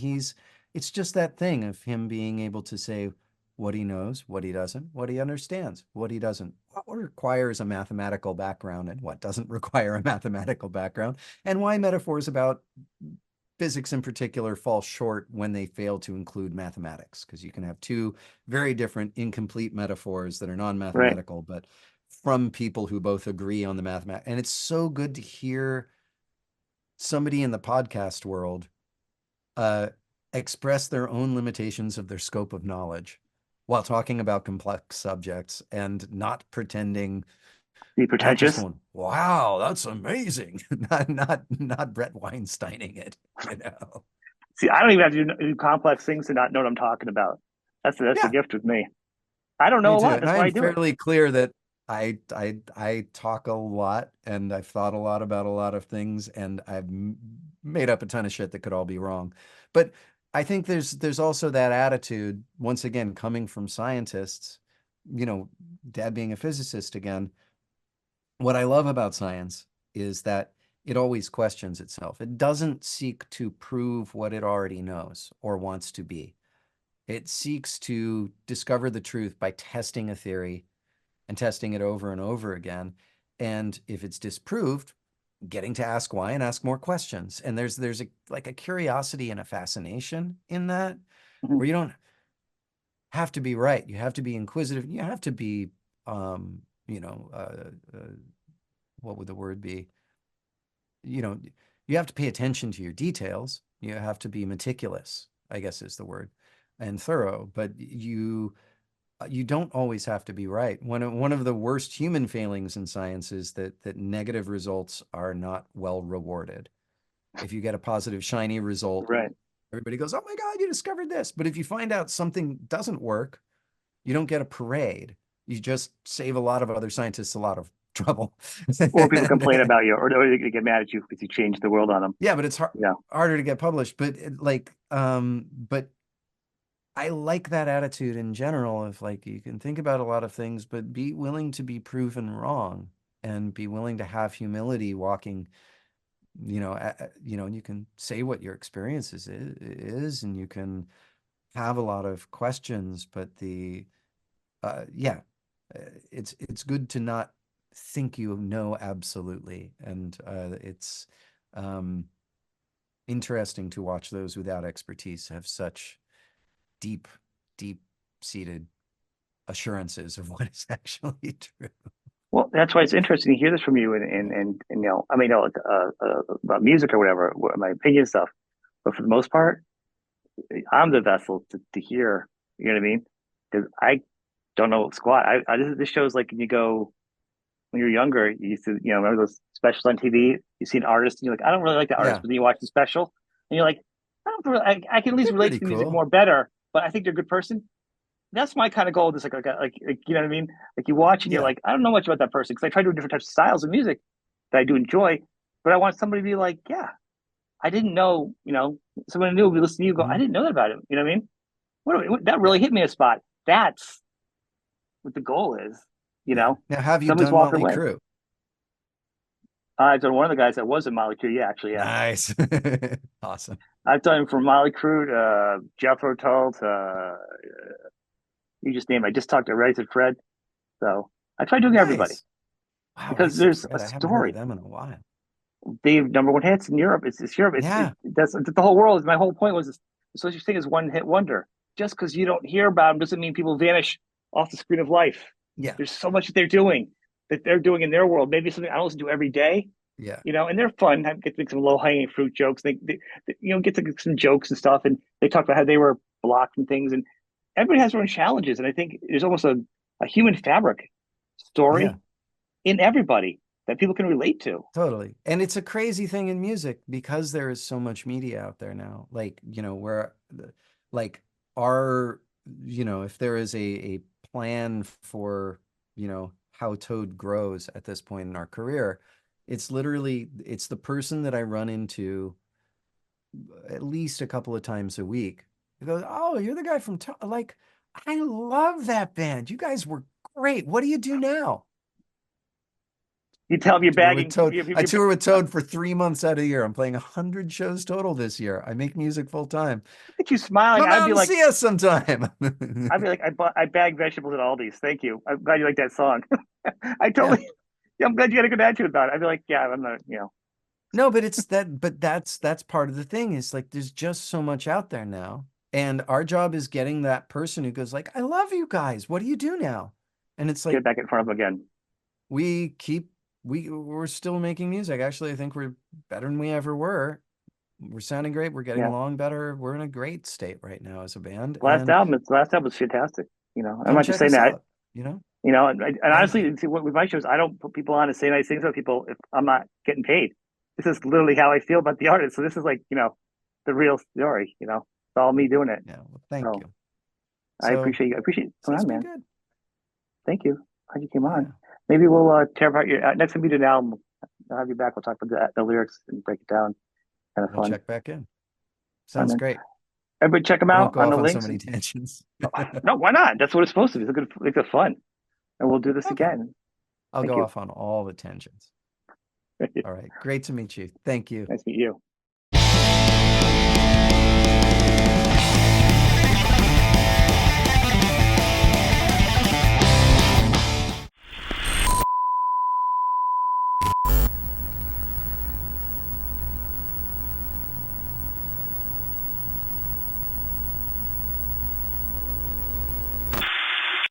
it's just that thing of him being able to say what he knows, what he doesn't, what he understands, what he doesn't, what requires a mathematical background and what doesn't require a mathematical background, and why metaphors about physics in particular fall short when they fail to include mathematics, because you can have two very different incomplete metaphors that are Right. non-mathematical, but from people who both agree on the mathematics. And it's so good to hear somebody in the podcast world uh, express their own limitations of their scope of knowledge while talking about complex subjects and not pretending, Be not just pretentious. going, wow, that's amazing. Not Brett Weinsteining it, you know. See, I don't even have to do complex things to not know what I'm talking about. That's the Yeah, gift with me. I don't know me a too. lot. And That's I why am I do it. fairly clear that I talk a lot and I've thought a lot about a lot of things and made up a ton of shit that could all be wrong. But I think there's also that attitude, once again, coming from scientists, you know, dad being a physicist again. What I love about science is that it always questions itself. It doesn't seek to prove what it already knows or wants to be. It seeks to discover the truth by testing a theory and testing it over and over again. And if it's disproved, getting to ask why and ask more questions. And there's a like a curiosity and a fascination in that Mhm. where you don't have to be right. You have to be inquisitive. You have to be um, you know, what would the word be? You know, you have to pay attention to your details. You have to be meticulous, I guess is the word, and thorough, but you don't always have to be right. One of the worst human failings in science is that negative results are not well rewarded. If you get a positive, shiny result, Right. everybody goes, "Oh my God, you discovered this." But if you find out something doesn't work, you don't get a parade. You just save a lot of other scientists a lot of trouble. Or people And, complain about you, or they get mad at you because you changed the world on them. yeah, but it's Yeah. harder to get published. But but I like that attitude in general of like you can think about a lot of things, but be willing to be proven wrong and be willing to have humility walking, and you can say what your experience is, and you can have a lot of questions, but yeah, it's good to not think you know absolutely, and it's um, interesting to watch those without expertise have such deep, deep seated assurances of what is actually true. Well, that's why it's interesting to hear this from you, and I mean, about music or whatever, my opinion stuff. But for the most part, I'm the vessel to hear. You know what I mean? Because I don't know squat. This shows like when you go when you're younger, you used to, remember those specials on TV? You see an artist and you're like, I don't really like the artist, Yeah, but then you watch the special and you're like, I don't really, I can at least they're relate pretty to the music cool. more better, but I think they're a good person. That's my kind of goal. Just like you know what I mean? Like you watch and you're Yeah. like, I don't know much about that person because I try doing different types of styles of music that I do enjoy, but I want somebody to be like, yeah, I didn't know, someone new will be listening to you go, I Mhm. didn't know that about him. You know what I mean? That really Yeah. hit me a spot. That's what the goal is. You Yeah. know, Now, have you somebody's done walking Motley away. Crue? I've done one of the guys that was in Molly Crew. Yeah, actually, yeah. Nice. Awesome. I've done from Molly Crew to Jethro Tull to you just name it. I just talked to Ray and Fred. So I try doing everybody Nice. Wow, because Razor there's a Fred. I haven't heard of story. them in a while. They have number one hits in Europe. It's Europe. Yeah. That's the whole world. My whole point was this, there's such a thing as one hit wonder. Just because you don't hear about them doesn't mean people vanish off the screen of life. Yeah. There's so much that they're doing in their world. Maybe something I don't listen to every day, Yeah. and they're fun. I get to make some low hanging fruit jokes. Get to some jokes and stuff, and they talk about how they were blocked and things. And everybody has their own challenges, and I think there's almost a human fabric Yeah. story in everybody that people can relate to. Totally. And it's a crazy thing in music because there is so much media out there now. Like, where like our, if there is a plan for, how Toad grows at this point in our career, it's the person that I run into at least a couple of times a week. He goes, "Oh, you're the guy from like, I love that band. You guys were great. What do you do now?" You tell them I you're tour with bagging. Toad. I tour with Toad for 3 months out of the year. I'm playing 100 shows total this year. I make music full time. Look at you smiling. Come out and see us sometime. I'd be like, I bag vegetables at Aldi's. Thank you. I'm glad you like that song. I Yeah. totally. Yeah, I'm glad you had a good attitude about it. I'd be like, yeah, I'm not. No, but that's part of the thing is like there's just so much out there now. And our job is getting that person who goes like, "I love you guys. What do you do now?" And it's Get like back in front of them again. we keep we're still making music. Actually, I think we're better than we ever were. We're sounding great. We're getting Yeah. along better. We're in a great state right now as a band. Last And album, last album was fantastic. I'm come not just check saying us that. out, you know? And Thank you. honestly, see, with my shows, I don't put people on to say nice things about people if I'm not getting paid. This is literally how I feel about the artist. So this is like, the real story. It's all me doing it. Yeah, well, thank So you. I So, appreciate you. I appreciate you so coming it's on, been man. good. Thank you. Glad you came Yeah. on. Maybe we'll tear apart your next time we do an album. I'll have you back. We'll talk about the lyrics and break it down. Kind of We'll fun. check back in. All right, Sounds man. great. Everybody check them I won't out go on the off on so links. many tangents. No, why not? That's what it's supposed to be. It's a good, it's a fun. And we'll do this Okay. again. I'll Thank go you. off on all the tangents. All right. Great to meet you. Thank you. Nice to meet you.